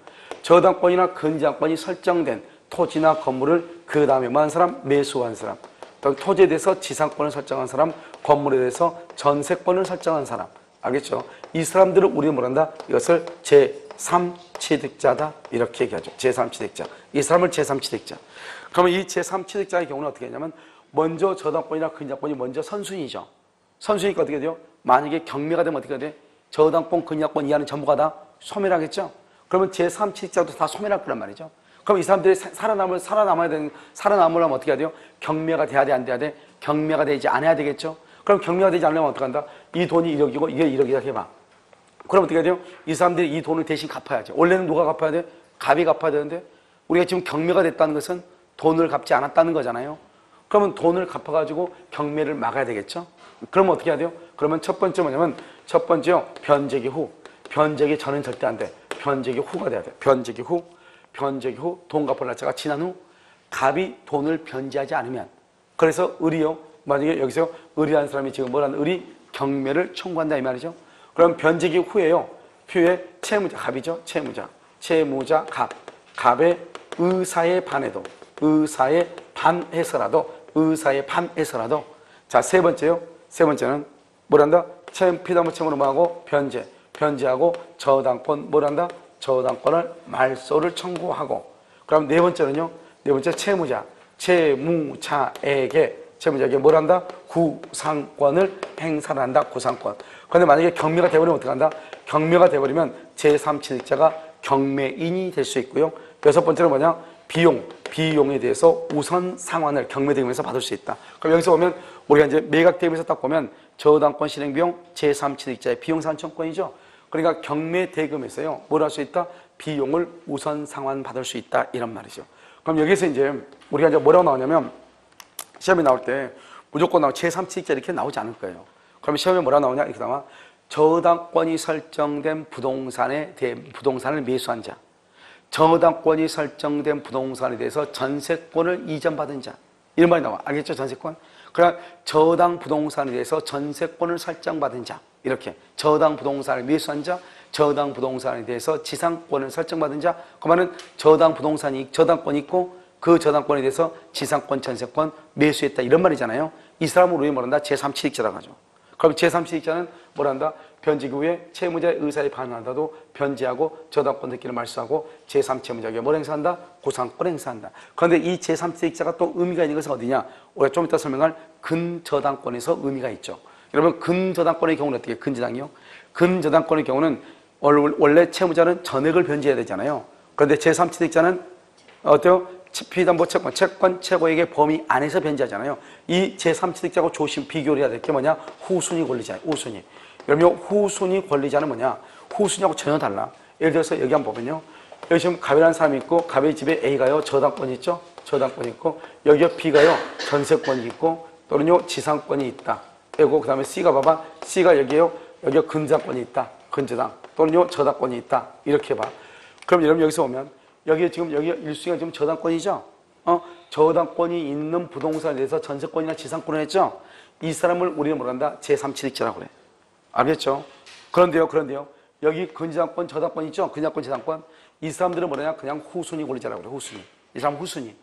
저당권이나 근저당권이 설정된 토지나 건물을 그 다음에 뭐 한 사람? 매수한 사람. 또 토지에 대해서 지상권을 설정한 사람, 건물에 대해서 전세권을 설정한 사람. 알겠죠? 이 사람들을 우리는 뭐란다? 이것을 제3취득자다. 이렇게 얘기하죠. 제3취득자. 이 사람을 제3취득자. 그러면 이 제3취득자의 경우는 어떻게 하냐면 먼저 저당권이나 근저당권이 먼저 선순위죠. 선순위가 어떻게 돼요? 만약에 경매가 되면 어떻게 돼? 저당권, 근저당권 이하는 전부가 다 소멸하겠죠? 그러면 제3취득자도 다 소멸할 거란 말이죠. 그럼 이 사람들이 살아남으려면 어떻게 해야 돼요? 경매가 돼야 돼, 안 돼야 돼? 경매가 되지 않아야 되겠죠? 그럼 경매가 되지 않으려면 어떻게 한다? 이 돈이 1억이고 이게 1억이다 해봐. 그럼 어떻게 해야 돼요? 이 사람들이 이 돈을 대신 갚아야죠. 원래는 누가 갚아야 돼? 갑이 갚아야 되는데 우리가 지금 경매가 됐다는 것은 돈을 갚지 않았다는 거잖아요. 그러면 돈을 갚아가지고 경매를 막아야 되겠죠? 그러면 어떻게 해야 돼요? 그러면 첫 번째 뭐냐면 첫 번째요. 변제기 후. 변제기 전은 절대 안 돼. 변제기 후가 돼야 돼. 변제기 후 돈 갚을 날짜가 지난 후 갑이 돈을 변제하지 않으면 그래서 의리요. 만약에 여기서 의리라는 사람이 지금 뭐라는 의리? 경매를 청구한다 이 말이죠. 그럼 변제기 후에요. 후에 채무자 갑이죠. 채무자 갑. 갑의 의사에 반해도 의사에 반해서라도 자, 세 번째요. 세 번째는 뭐란다? 피담보 채무로 뭐하고? 변제하고 저당권 뭐란다? 저당권을 말소를 청구하고 그럼 네 번째는요. 네 번째 채무자에게 뭐란다? 구상권을 행사를 한다. 구상권. 그런데 만약에 경매가 돼버리면 어떻게 한다? 경매가 돼버리면 제3취득자가 경매인이 될 수 있고요. 여섯 번째는 뭐냐? 비용에 대해서 우선 상환을 경매대금에서 받을 수 있다. 그럼 여기서 보면 우리가 이제 매각대금에서 딱 보면 저당권 실행비용 제3취득자의 비용 산청권이죠. 그러니까 경매대금에서요. 뭘 할 수 있다? 비용을 우선 상환 받을 수 있다. 이런 말이죠. 그럼 여기서 이제 우리가 이제 뭐라고 나오냐면 시험에 나올 때 무조건 제3취득자 이렇게 나오지 않을 거예요. 그럼 시험에 뭐라 나오냐? 이렇게 나와. 저당권이 설정된 부동산을 매수한 자. 저당권이 설정된 부동산에 대해서 전세권을 이전받은 자. 이런 말이 나와. 알겠죠? 전세권? 그러나 저당 부동산에 대해서 전세권을 설정받은 자. 이렇게 저당 부동산을 매수한 자, 저당 부동산에 대해서 지상권을 설정받은 자. 그 말은 저당권이 있고 그 저당권에 대해서 지상권, 전세권 매수했다. 이런 말이잖아요. 이 사람을 우리가 뭐란다? 제3취득자라고 하죠. 그럼 제3취득자는 뭐란다? 변제기 후에 채무자의 의사에 반환한다도 변제하고 저당권들끼리 말소하고 제3채무자에게 뭘 행사한다? 구상권 행사한다. 그런데 이 제3취득자가 또 의미가 있는 것은 어디냐? 우리가 좀 이따 설명할 근저당권에서 의미가 있죠. 여러분 근저당권의 경우는 어떻게 해요? 근저당이요? 근저당권의 경우는 원래 채무자는 전액을 변제해야 되잖아요. 그런데 제3취득자는 어때요? 피담보 채권 최고액의 범위 안에서 변제하잖아요. 이 제3취득자하고 조심 비교를 해야 될 게 뭐냐? 후순위 권리자예요. 후순위. 그러면 후순위 권리자는 뭐냐? 후순위하고 전혀 달라. 예를 들어서 여기 한번 보면요. 여기 지금 갑이라는 사람이 있고 갑의 집에 A가요. 저당권이 있죠? 저당권이 있고 여기가 B가요. 전세권이 있고 또는요. 지상권이 있다. 그리고 그 다음에 C가 봐봐. C가 여기에요. 여기가 근저당권이 있다. 근저당. 또는요. 저당권이 있다. 이렇게 봐. 그럼 여러분 여기서 보면 여기 지금 여기 1순위가 지금 저당권이죠? 저당권이 있는 부동산에 대해서 전세권이나 지상권을 했죠? 이 사람을 우리는 뭐란다? 제3취득자라고 그래. 알겠죠? 그런데요. 여기 근저당권, 저당권 있죠? 근저당권, 지상권. 이 사람들은 뭐냐? 그냥 후순위 권리자라고 그래. 후순위. 이 사람 후순위.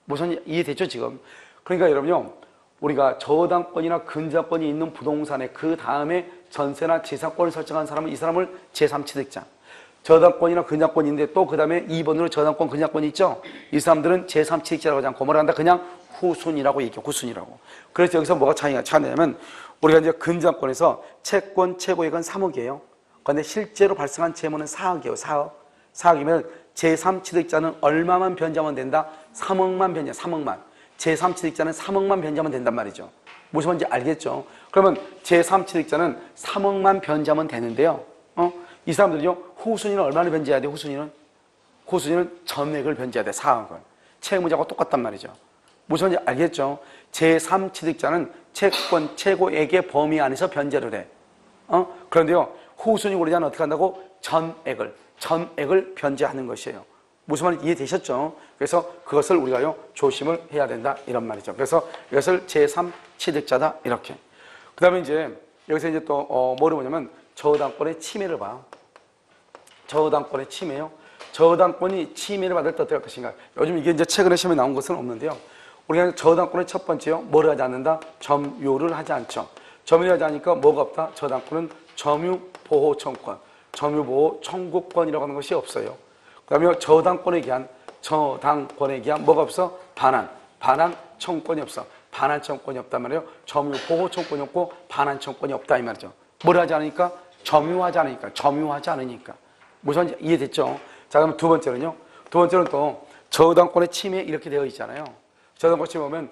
무슨 이해됐죠, 지금? 그러니까 여러분요. 우리가 저당권이나 근저당권이 있는 부동산에 그 다음에 전세나 지상권을 설정한 사람은 이 사람을 제3취득자. 저당권이나 근저당권이 있는데 또 그 다음에 2번으로 저당권, 근저당권이 있죠? 이 사람들은 제3취득자라고 하지 않고 뭐라 한다? 그냥 후순위라고 얘기해. 후순위라고. 그래서 여기서 뭐가 차이가 차냐면 우리가 이제 근저당권에서 채권 최고액은 3억이에요. 그런데 실제로 발생한 채무는 4억이에요. 4억이면 제3취득자는 얼마만 변제하면 된다? 3억만. 제3취득자는 3억만 변제하면 된단 말이죠. 무슨 말인지 알겠죠? 그러면 제3취득자는 3억만 변제하면 되는데요. 이 사람들은요, 후순위는 얼마나 변제해야 돼? 후순위는 전액을 변제해야 돼. 4억을. 채무자하고 똑같단 말이죠. 무슨 말인지 알겠죠? 제3취득자는 채권 최고액의 범위 안에서 변제를 해. 그런데요, 후순위 권리자는 어떻게 한다고? 전액을 변제하는 것이에요. 무슨 말인지 이해되셨죠? 그래서 그것을 우리가요 조심을 해야 된다 이런 말이죠. 그래서 이것을 제3 취득자다 이렇게. 그 다음에 이제 여기서 이제 또 뭐를 보냐면 저당권의 침해를 봐. 저당권의 침해요. 저당권이 침해를 받을 때 어떻게 할 것인가. 요즘 이게 이제 최근에 시험에 나온 것은 없는데요. 우리가 저당권의 첫 번째요. 뭐를 하지 않는다? 점유를 하지 않죠. 점유를 하지 않으니까 뭐가 없다? 저당권은 점유보호청구권, 점유보호청구권이라고 하는 것이 없어요. 그 다음에 저당권에 기한 뭐가 없어? 반환 청구권이 없어. 반환 청구권이 없단 말이에요. 점유보호 청구권이 없고 반환 청구권이 없다 이 말이죠. 뭘 하지 않으니까? 점유하지 않으니까. 무슨 말인지 이해됐죠? 자, 그럼 두 번째는요. 두 번째는 또 저당권의 침해 이렇게 되어 있잖아요. 저당권 침해 보면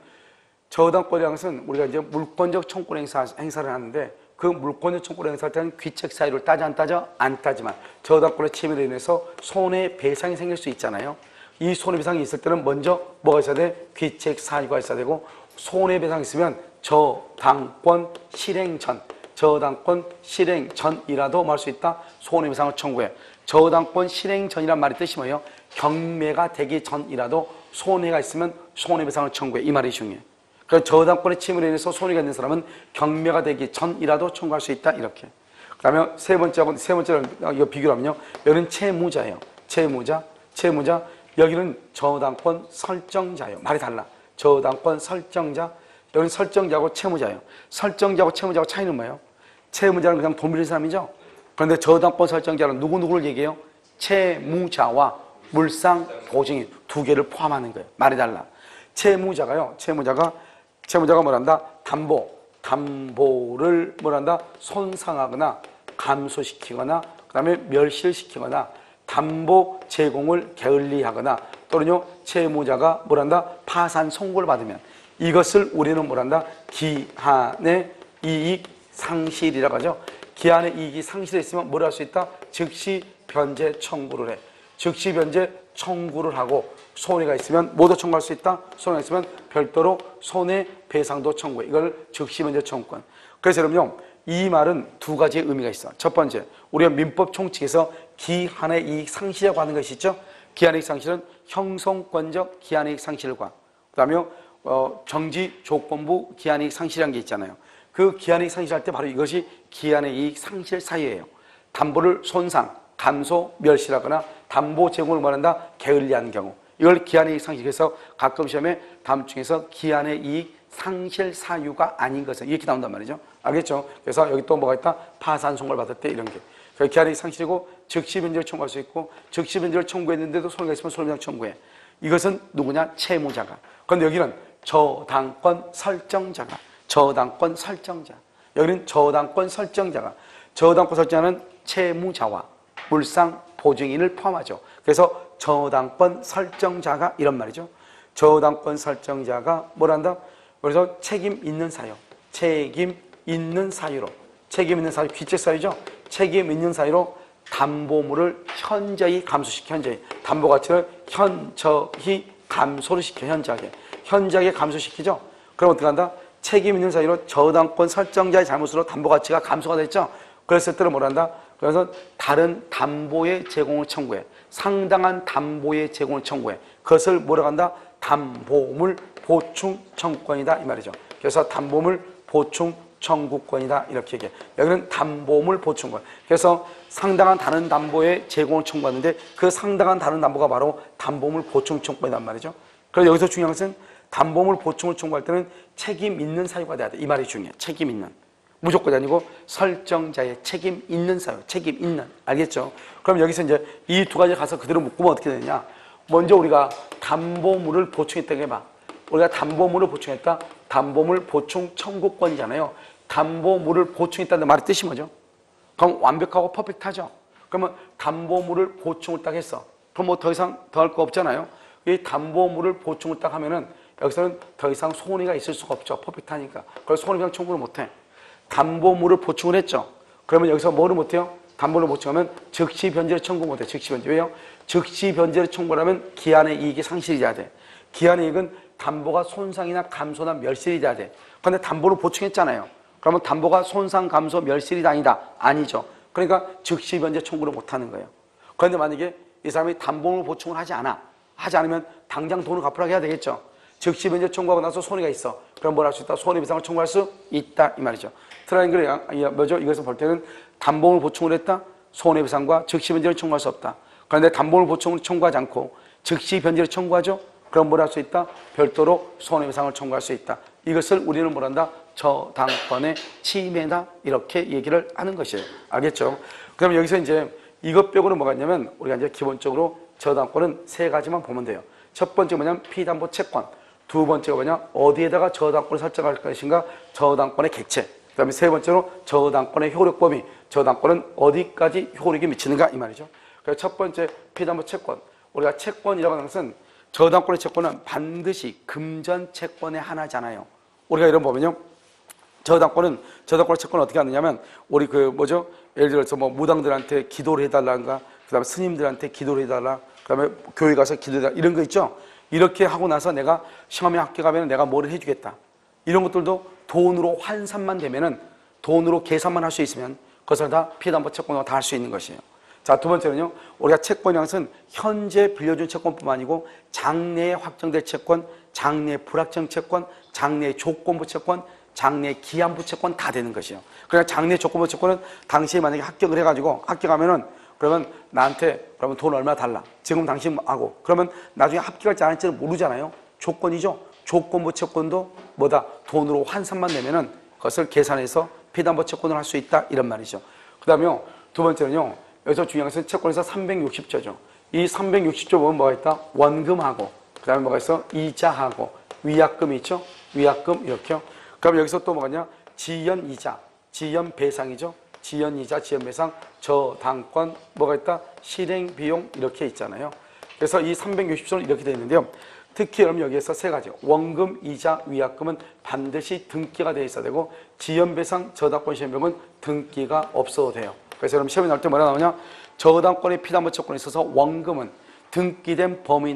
저당권이라는 것은 우리가 이제 물권적 청구권 행사를 하는데 그 물권적 청구권 행사할 때는 귀책 사유를 따져 안 따져? 안 따지만 저당권의 침해로 인해서 손해배상이 생길 수 있잖아요. 이 손해배상이 있을 때는 먼저 뭐가 있어야 돼? 귀책 사유가 있어야 되고 손해배상이 있으면 저당권 실행 전이라도 뭐 할 수 있다? 손해배상을 청구해. 저당권 실행 전이란 말의 뜻이 뭐예요? 경매가 되기 전이라도 손해가 있으면 손해배상을 청구해. 이 말이 중요해. 그러니까 저당권의 침해로 인해서 손해가 있는 사람은 경매가 되기 전이라도 청구할 수 있다. 이렇게. 그 다음에 세 번째로 이거 비교를 하면요. 여기는 채무자예요. 채무자. 여기는 저당권 설정자예요. 말이 달라. 저당권 설정자. 여기는 설정자고 채무자예요. 설정자고 채무자고 차이는 뭐예요? 채무자는 그냥 돈 빌린 사람이죠. 그런데 저당권 설정자는 누구를 얘기해요? 채무자와 물상보증인 두 개를 포함하는 거예요. 말이 달라. 채무자가 뭐란다? 담보를 뭐란다? 손상하거나 감소시키거나 그 다음에 멸실시키거나 담보 제공을 게을리하거나 또는요 채무자가 뭐란다? 파산 선고를 받으면 이것을 우리는 뭐란다? 기한의 이익 상실이라고 하죠. 기한의 이익이 상실했으면 뭘 할 수 있다? 즉시 변제 청구를 해. 즉시 변제 청구를 하고 손해가 있으면 뭐도 청구할 수 있다? 손해가 있으면 별도로 손해배상도 청구해. 이걸 즉시 변제 청구권. 그래서 여러분요, 이 말은 두 가지의 의미가 있어. 첫 번째, 우리가 민법 총칙에서 기한의 이익 상실이라고 하는 것이 있죠. 기한의 이익 상실은 형성권적 기한의 이익 상실과 그 다음에 정지 조건부 기한의 이익 상실이라는 게 있잖아요. 그 기한의 이익 상실할 때 바로 이것이 기한의 이익 상실 사유예요. 담보를 손상, 감소, 멸실하거나 담보 제공을 말한다 게을리한 경우 이걸 기한의 이익 상실해서 가끔 시험에 다음 중에서 기한의 이익 상실 사유가 아닌 것은 이렇게 나온단 말이죠. 알겠죠? 그래서 여기 또 뭐가 있다? 파산 선고를 받을 때 이런 게. 그러니까 기한의 이익 상실이고 즉시 변제를 청구할 수 있고 즉시 변제를 청구했는데도 손해가 있으면 손해배상 청구해. 이것은 누구냐? 채무자가. 그런데 여기는 저당권 설정자가. 여기는 저당권 설정자가. 저당권 설정자는 채무자와 물상보증인을 포함하죠. 그래서 저당권 설정자가 이런 말이죠. 저당권 설정자가 뭘 한다? 그래서 책임 있는 사유, 귀책 사유죠. 책임 있는 사유로 담보물을 현저히 감소시켜, 담보 가치를 현저히 감소를 시켜, 현저하게 감소시키죠. 그럼 어떻게 한다? 책임 있는 사유로 저당권 설정자의 잘못으로 담보 가치가 감소가 됐죠. 그랬을 때는 뭘 한다? 그래서 다른 담보의 제공을 청구해. 상당한 담보의 제공을 청구해. 그것을 뭐라고 한다? 담보물 보충 청구권이다 이 말이죠. 그래서 담보물 보충 청구권이다 이렇게 얘기해. 여기는 담보물 보충권. 그래서 상당한 다른 담보의 제공을 청구하는데 그 상당한 다른 담보가 바로 담보물 보충 청구권이란 말이죠. 그래서 여기서 중요한 것은 담보물 보충을 청구할 때는 책임 있는 사유가 돼야 돼. 이 말이 중요해. 책임 있는. 무조건이 아니고 설정자의 책임 있는 사유, 책임 있는. 알겠죠? 그럼 여기서 이제 이 두 가지 가서 그대로 묶으면 어떻게 되냐? 먼저 우리가 담보물을 보충했다고 해봐. 우리가 담보물을 보충했다. 담보물 보충 청구권이잖아요. 담보물을 보충했다는 말의 뜻이 뭐죠? 그럼 완벽하고 퍼펙트하죠? 그러면 담보물을 보충을 딱 했어. 그럼 뭐 더 이상 더 할 거 없잖아요. 이 담보물을 보충을 딱 하면은 여기서는 더 이상 손해가 있을 수가 없죠. 퍼펙트하니까. 그래서 손해배상 청구를 못해. 담보물을 보충을 했죠. 그러면 여기서 뭐를 못해요? 담보를 보충하면 즉시 변제를 청구 못해. 즉시 변제. 왜요? 즉시 변제를 청구하면 기한의 이익이 상실이 돼야 돼. 기한의 이익은 담보가 손상이나 감소나 멸실이 돼야 돼. 그런데 담보를 보충했잖아요. 그러면 담보가 손상, 감소, 멸실이 아니다. 아니죠. 그러니까 즉시 변제 청구를 못하는 거예요. 그런데 만약에 이 사람이 담보물 보충을 하지 않아. 하지 않으면 당장 돈을 갚으라고 해야 되겠죠. 즉시 변제 청구하고 나서 손해가 있어. 그럼 뭘 할 수 있다? 손해배상을 청구할 수 있다 이 말이죠. 트라이앵글 뭐죠? 이것을 볼 때는 담보물 보충을 했다. 손해배상과 즉시 변제를 청구할 수 없다. 그런데 담보물 보충을 청구하지 않고 즉시 변제를 청구하죠. 그럼 뭘 할 수 있다? 별도로 손해배상을 청구할 수 있다. 이것을 우리는 뭐란다? 저당권의 침해다 이렇게 얘기를 하는 것이에요. 알겠죠? 그럼 여기서 이제 이것 빼고는 뭐가 있냐면 우리가 이제 기본적으로 저당권은 세 가지만 보면 돼요. 첫 번째 뭐냐면 피담보 채권, 두 번째가 뭐냐 어디에다가 저당권을 설정할 것인가 저당권의 객체, 그 다음에 세 번째로 저당권의 효력 범위, 저당권은 어디까지 효력이 미치는가 이 말이죠. 그래서 첫 번째 피담보 채권, 우리가 채권이라고 하는 것은 저당권의 채권은 반드시 금전 채권의 하나잖아요. 우리가 이런 보면요, 저당권의 채권을 어떻게 하느냐면 우리 예를 들어서 뭐 무당들한테 기도를 해달라는가, 그 다음에 스님들한테 기도를 해달라, 그 다음에 교회 가서 기도해달라 이런 거 있죠. 이렇게 하고 나서 내가 시험에 합격하면 내가 뭐를 해주겠다. 이런 것들도 돈으로 환산만 되면은 돈으로 계산만 할 수 있으면 그것을 다 피담보 채권으로 다 할 수 있는 것이에요. 자, 두 번째는요, 우리가 채권이라는 것은 현재 빌려준 채권뿐만 아니고 장래에 확정될 채권, 장래 불확정 채권, 장래 조건부 채권, 장래 기한부 채권 다 되는 것이에요. 그러니까 장래 조건부 채권은 당시에 만약에 합격을 해가지고 합격하면은 그러면 나한테 그러면 돈 얼마 달라. 지금 당신하고 그러면 나중에 합격할지 안 할지는 모르잖아요. 조건이죠. 조건부 채권도 뭐다? 돈으로 환산만 내면은 그것을 계산해서 피담보 채권을 할 수 있다 이런 말이죠. 그 다음에요, 두 번째는요, 여기서 중요한 것은 채권에서 360조죠. 이 360조 보면 뭐가 있다? 원금하고 그 다음에 뭐가 있어? 이자하고 위약금이 있죠. 위약금 이렇게요. 그럼 여기서 또 뭐가냐? 지연이자, 지연배상이죠. 지연이자, 지연배상, 저당권, 뭐가 있다? 실행비용 이렇게 있잖아요. 그래서 이 360조는 이렇게 되어 있는데요. 특히 여러분 여기에서 세 가지, 원금, 이자, 위약금은 반드시 등기가 되어 있어야 되고 지연배상, 저당권, 실행비용은 등기가 없어도 돼요. 그래서 여러분 시험에 나올 때 뭐라 나오냐? 저당권의 피담보 채권에 있어서 원금은 등기된 범위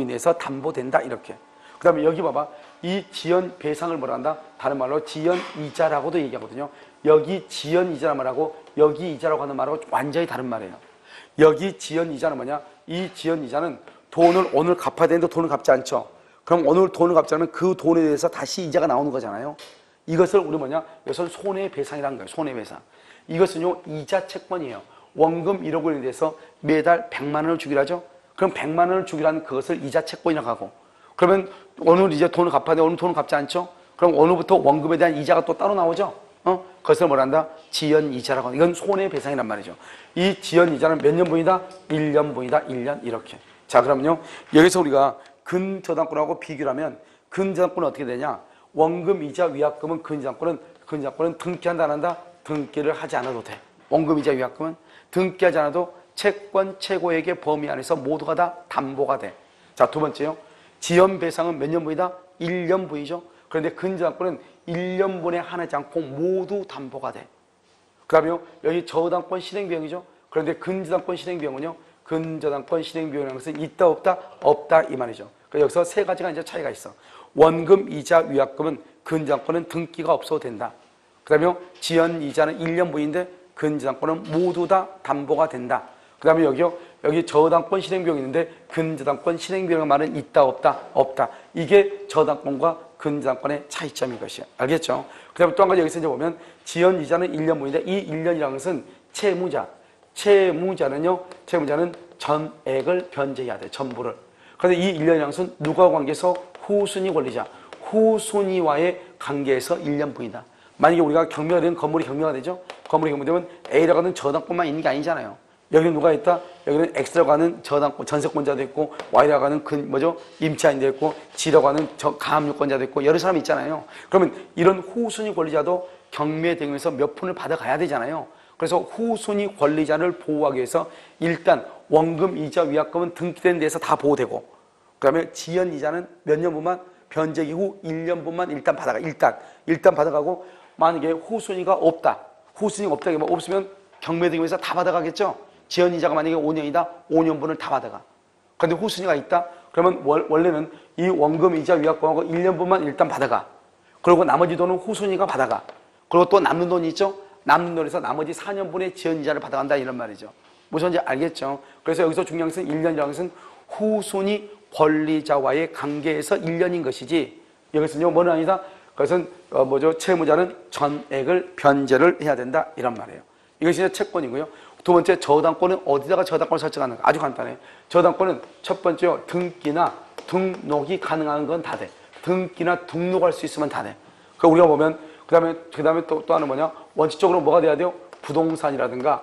내에서 담보된다 이렇게. 그 다음에 여기 봐봐. 이 지연 배상을 뭐라 한다? 다른 말로 지연 이자라고도 얘기하거든요. 여기 지연 이자란 말하고 여기 이자라고 하는 말하고 완전히 다른 말이에요. 여기 지연 이자는 뭐냐? 이 지연 이자는 돈을 오늘 갚아야 되는데 돈을 갚지 않죠. 그럼 오늘 돈을 갚지 않으면 그 돈에 대해서 다시 이자가 나오는 거잖아요. 이것을 우리 뭐냐? 이것은 손해배상이라는 거예요. 손해배상. 이것은요, 이자 채권이에요. 원금 1억 원에 대해서 매달 100만 원을 주기로 하죠. 그럼 100만 원을 주기로 그것을 이자 채권이라고 하고, 그러면 오늘 이제 돈을 갚아야 돼. 오늘 돈을 갚지 않죠? 그럼 오늘부터 원금에 대한 이자가 또 따로 나오죠? 그것을 뭐라 한다? 지연이자라고 한다. 이건 손해배상이란 말이죠. 이 지연이자는 몇 년분이다? 1년분이다. 1년 이렇게. 자, 그러면요, 여기서 우리가 근저당권하고 비교를 하면 근저당권은 어떻게 되냐? 원금, 이자, 위약금은 근저당권은 등기한다 안 한다? 등기를 하지 않아도 돼. 원금, 이자, 위약금은 등기하지 않아도 채권 최고액의 범위 안에서 모두가 다 담보가 돼. 자, 두 번째요. 지연배상은 몇 년분이다? 1년분이죠. 그런데 근저당권은 1년분에 한하지 않고 모두 담보가 돼. 그 다음에 여기 저당권 실행비용이죠. 그런데 근저당권 실행비용은요, 근저당권 실행비용이라는 것은 있다 없다? 없다 이 말이죠. 그러니까 여기서 세 가지가 이제 차이가 있어. 원금, 이자, 위약금은 근저당권은 등기가 없어도 된다. 그 다음에 지연이자는 1년분인데 근저당권은 모두 다 담보가 된다. 그 다음에 여기 저당권 실행비용이 있는데 근저당권 실행비용의 말은 있다 없다? 없다. 이게 저당권과 근저당권의 차이점인 것이야. 알겠죠? 그 다음에 또 한 가지 여기서 이제 보면 지연이자는 1년분인데 이 1년이라는 것은 채무자. 채무자는 전액을 변제해야 돼. 전부를. 그런데 이 1년이라는 것은 누가 관계에서? 후순위 권리자. 후순위와의 관계에서 1년분이다. 만약에 우리가 경매가 되면 건물이 경매가 되죠? 건물이 경매되면 A라고 하는 저당권만 있는 게 아니잖아요. 여기는 누가 있다? 여기는 X라고 하는 저당권, 전세권자도 있고, Y라고 하는 임차인도 있고, G라고 하는 가압류권자도 있고, 여러 사람이 있잖아요. 그러면 이런 후순위 권리자도 경매대금에서 몇 푼을 받아가야 되잖아요. 그래서 후순위 권리자를 보호하기 위해서 일단 원금, 이자, 위약금은 등기된 데서 다 보호되고, 그 다음에 지연이자는 몇 년분만 변제기 후 1년분만 일단 받아가. 일단 받아가고, 만약에 후순위가 없다. 후순위가 없다. 없으면 경매대금에서 다 받아가겠죠? 지연이자가 만약에 5년이다. 5년분을 다 받아가. 그런데 후순위가 있다. 그러면 원래는 이 원금, 이자, 위약금하고 1년분만 일단 받아가. 그리고 나머지 돈은 후순위가 받아가. 그리고 또 남는 돈이 있죠? 남는 돈에서 나머지 4년분의 지연이자를 받아간다 이런 말이죠. 무슨 말인지 알겠죠? 그래서 여기서 중요한 것은 1년이라는 것은 후순위 권리자와의 관계에서 1년인 것이지, 여기서는요, 뭐는 아니다? 그것은, 채무자는 전액을 변제를 해야 된다. 이런 말이에요. 이것이 이제 채권이고요. 두 번째, 저당권은 어디다가 저당권을 설정하는가? 아주 간단해요. 저당권은 첫 번째요, 등기나 등록이 가능한 건 다 돼. 등기나 등록할 수 있으면 다 돼. 그 우리가 보면, 그 다음에 또 하나 뭐냐? 원칙적으로 뭐가 돼야 돼요? 부동산이라든가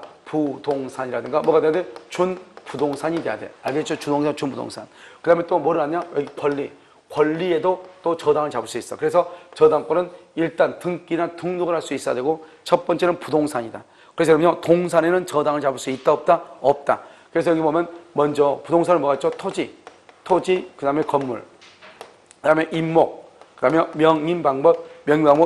뭐가 돼야 돼? 준부동산이 돼야 돼. 알겠죠? 준부동산. 그 다음에 또 뭐를 하냐? 여기 권리에도 또 저당을 잡을 수 있어. 그래서 저당권은 일단 등기나 등록을 할 수 있어야 되고, 첫 번째는 부동산이다. 그래서 그러면 동산에는 저당을 잡을 수 있다, 없다? 없다. 그래서 여기 보면 먼저 부동산을 뭐가 있죠? 토지, 그 다음에 건물, 그 다음에 임목, 그 다음에 명인방법,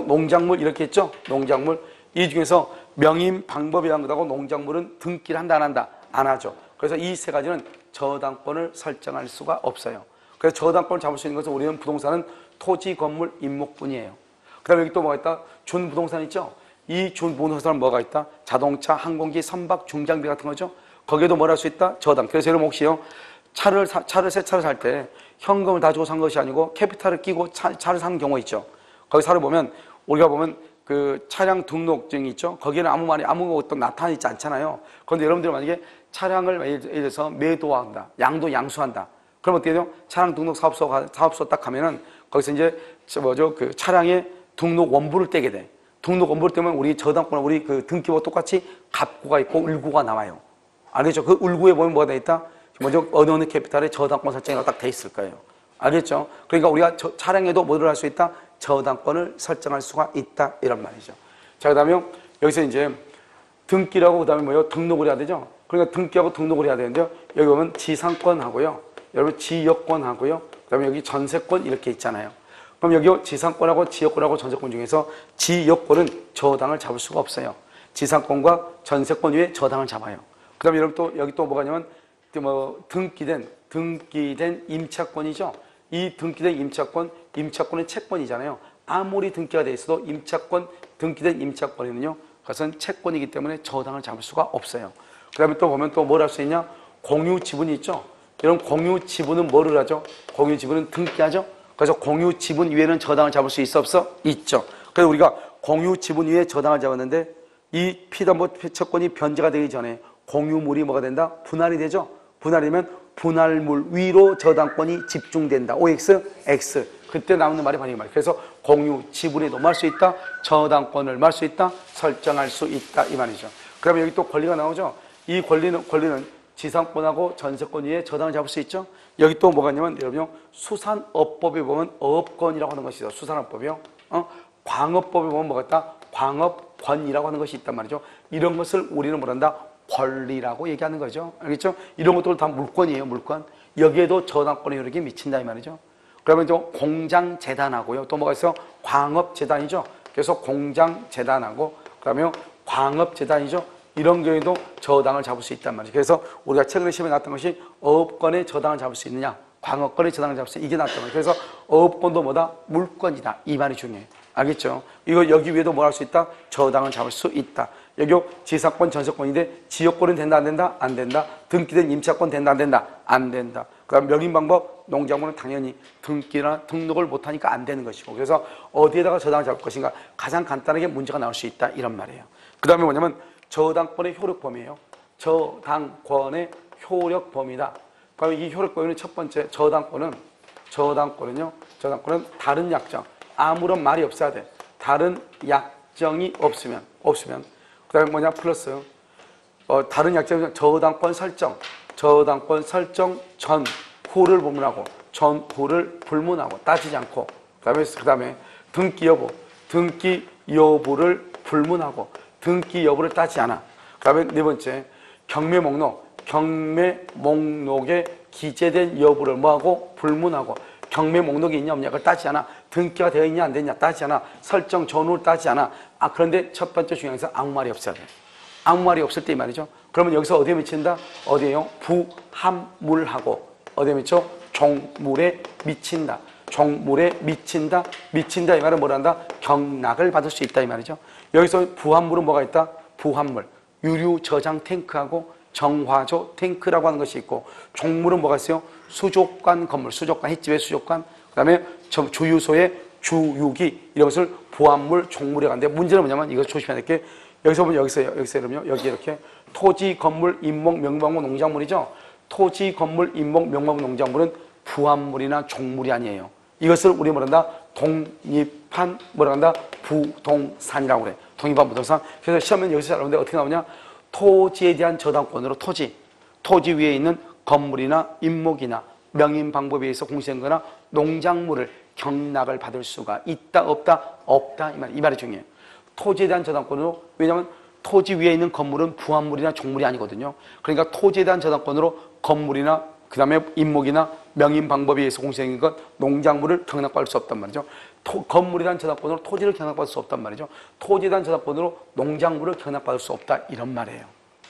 농작물 이렇게 있죠? 농작물. 이 중에서 명인방법이라는 것하고 농작물은 등기를 한다, 안 한다? 안 하죠. 그래서 이 세 가지는 저당권을 설정할 수가 없어요. 그래서 저당권을 잡을 수 있는 것은 우리는 부동산은 토지, 건물, 임목뿐이에요. 그 다음에 여기 또 뭐가 있다? 준부동산 있죠? 이 준부동산은 뭐가 있다? 자동차, 항공기, 선박, 중장비 같은 거죠? 거기에도 뭘 할 수 있다? 저당. 그래서 여러분 혹시요, 새 차를 살 때 현금을 다 주고 산 것이 아니고 캐피탈을 끼고 차를 산 경우 있죠. 거기 사를 보면, 우리가 보면 그 차량 등록증이 있죠? 거기에는 아무것도 나타나지 않잖아요. 그런데 여러분들이 만약에 차량을 예를 들어서 매도한다, 양수한다. 그럼 어떻게 돼요? 차량 등록 사업소 딱 가면은 거기서 이제 그 차량의 등록 원부를 떼게 돼. 등록 원부를 떼면 우리 저당권, 우리 그 등기와 똑같이 갑구가 있고 을구가 나와요. 알겠죠? 그 을구에 보면 뭐가 돼 있다? 먼저 어느 캐피탈에 저당권 설정이 딱 돼 있을 거예요. 알겠죠? 그러니까 우리가 차량에도 뭐를 할 수 있다? 저당권을 설정할 수가 있다. 이런 말이죠. 자, 그 다음에 여기서 이제 등기라고 그 다음에 뭐요? 등록을 해야 되죠? 그러니까 등기하고 등록을 해야 되는데요. 여기 보면 지상권하고요. 여러분 지역권하고요. 그 다음에 여기 전세권 이렇게 있잖아요. 그럼 여기 지상권하고 지역권하고 전세권 중에서 지역권은 저당을 잡을 수가 없어요. 지상권과 전세권 위에 저당을 잡아요. 그 다음에 여러분 또 여기 또 뭐가 있냐면 등기된 임차권이죠. 이 등기된 임차권은 채권이잖아요. 아무리 등기가 돼 있어도 등기된 임차권에는요, 그것은 채권이기 때문에 저당을 잡을 수가 없어요. 그 다음에 또 보면 또 뭘 할 수 있냐? 공유 지분이 있죠. 이런 공유 지분은 뭐를 하죠? 공유 지분은 등기하죠. 그래서 공유 지분 위에는 저당을 잡을 수 있어, 없어? 있죠. 그래서 우리가 공유 지분 위에 저당을 잡았는데, 이 피담보채권이 변제가 되기 전에 공유물이 뭐가 된다? 분할이 되죠. 분할이 되면 분할물 위로 저당권이 집중된다. OX, X. 그때 나오는 말이 바로 이 말이에요. 그래서 공유 지분에도 말 수 있다. 저당권을 말 수 있다. 설정할 수 있다. 이 말이죠. 그러면 여기 또 권리가 나오죠. 이 권리는 지상권하고 전세권 위에 저당을 잡을 수 있죠. 여기 또 뭐가 있냐면 여러분 수산업법에 보면 어업권이라고 하는 것이 있어요. 수산업법이요. 광업법에 보면 뭐가 있다? 광업권이라고 하는 것이 있단 말이죠. 이런 것을 우리는 뭐란다? 권리라고 얘기하는 거죠. 알겠죠? 이런 것들 다 물권이에요. 물권. 여기에도 저당권의 효력이 미친다 이 말이죠. 그러면 또 공장재단하고요. 또 뭐가 있어요? 광업재단이죠. 그래서 공장재단하고 그러면 광업재단이죠. 이런 경우에도 저당을 잡을 수 있단 말이죠. 그래서 우리가 최근에 시험에 나왔던 것이 어업권에 저당을 잡을 수 있느냐, 광업권에 저당을 잡을 수 있느냐, 이게 나왔단 말이에요. 그래서 어업권도 뭐다? 물권이다. 이 말이 중요해요. 알겠죠? 이거 여기 위에도 뭐 할 수 있다? 저당을 잡을 수 있다. 여기 지상권, 전세권인데 지역권은 된다, 안 된다? 안 된다. 등기된 임차권 된다, 안 된다? 안 된다. 그 다음 명인방법, 농작물은 당연히 등기나 등록을 못하니까 안 되는 것이고, 그래서 어디에다가 저당을 잡을 것인가 가장 간단하게 문제가 나올 수 있다 이런 말이에요. 그 다음에 뭐냐면 저당권의 효력범위예요. 저당권의 효력범위다. 그러면 이 효력범위는 첫 번째 저당권은요. 저당권은 다른 약정, 아무런 말이 없어야 돼. 다른 약정이 없으면. 그 다음에 뭐냐 플러스 다른 약정은 저당권 설정 전후를 불문하고 따지지 않고, 그 다음에 등기 여부를 불문하고 등기 여부를 따지지 않아. 그 다음에 네 번째 경매 목록에 기재된 여부를 뭐하고 불문하고, 경매 목록이 있냐 없냐 그걸 따지지 않아. 등기가 되어 있냐 안 되냐 따지지 않아. 설정 전후를 따지지 않아. 그런데 첫 번째 중요한 것은 아무 말이 없어야 돼. 아무 말이 없을 때 이 말이죠. 그러면 여기서 어디에 미친다? 어디에요? 부합물하고 어디에 미쳐? 종물에 미친다. 종물에 미친다 이 말은 뭐란다? 경락을 받을 수 있다 이 말이죠. 여기서 부합물은 뭐가 있다? 부합물 유류 저장 탱크하고 정화조, 탱크라고 하는 것이 있고, 종물은 뭐가 있어요? 수족관 건물, 수족관, 횟집의 수족관, 그 다음에 주유소의 주유기, 이런 것을 부합물, 종물에 가는데, 문제는 뭐냐면 이거 조심해야 될 게, 여기서 보면 여기서 여러분요, 여기 이렇게 토지, 건물, 인목, 명방구, 농작물이죠. 토지, 건물, 인목, 명방구, 농작물은 부합물이나 종물이 아니에요. 이것을 우리 뭐란다? 독립한 뭐라 한다? 부동산이라고 그래. 독립한 부동산. 그래서 시험은 여기서 잘 나오는데 어떻게 나오냐? 토지에 대한 저당권으로 토지 위에 있는 건물이나 인목이나 명인 방법에 의해서 공시된 거나 농작물을 경락을 받을 수가 있다 없다? 없다. 이 말이 중요해요. 토지에 대한 저당권으로, 왜냐하면 토지 위에 있는 건물은 부합물이나 종물이 아니거든요. 그러니까 토지에 대한 저당권으로 건물이나 그 다음에 인목이나 명인 방법에 의해서 공시된 것, 농작물을 경락받을 수 없단 말이죠. 건물에 대한 저당권으로 토지를 경락받을 수 없단 말이죠. 토지에 대한 저당권으로 농작물을 경락받을 수 없다, 이런 말이에요.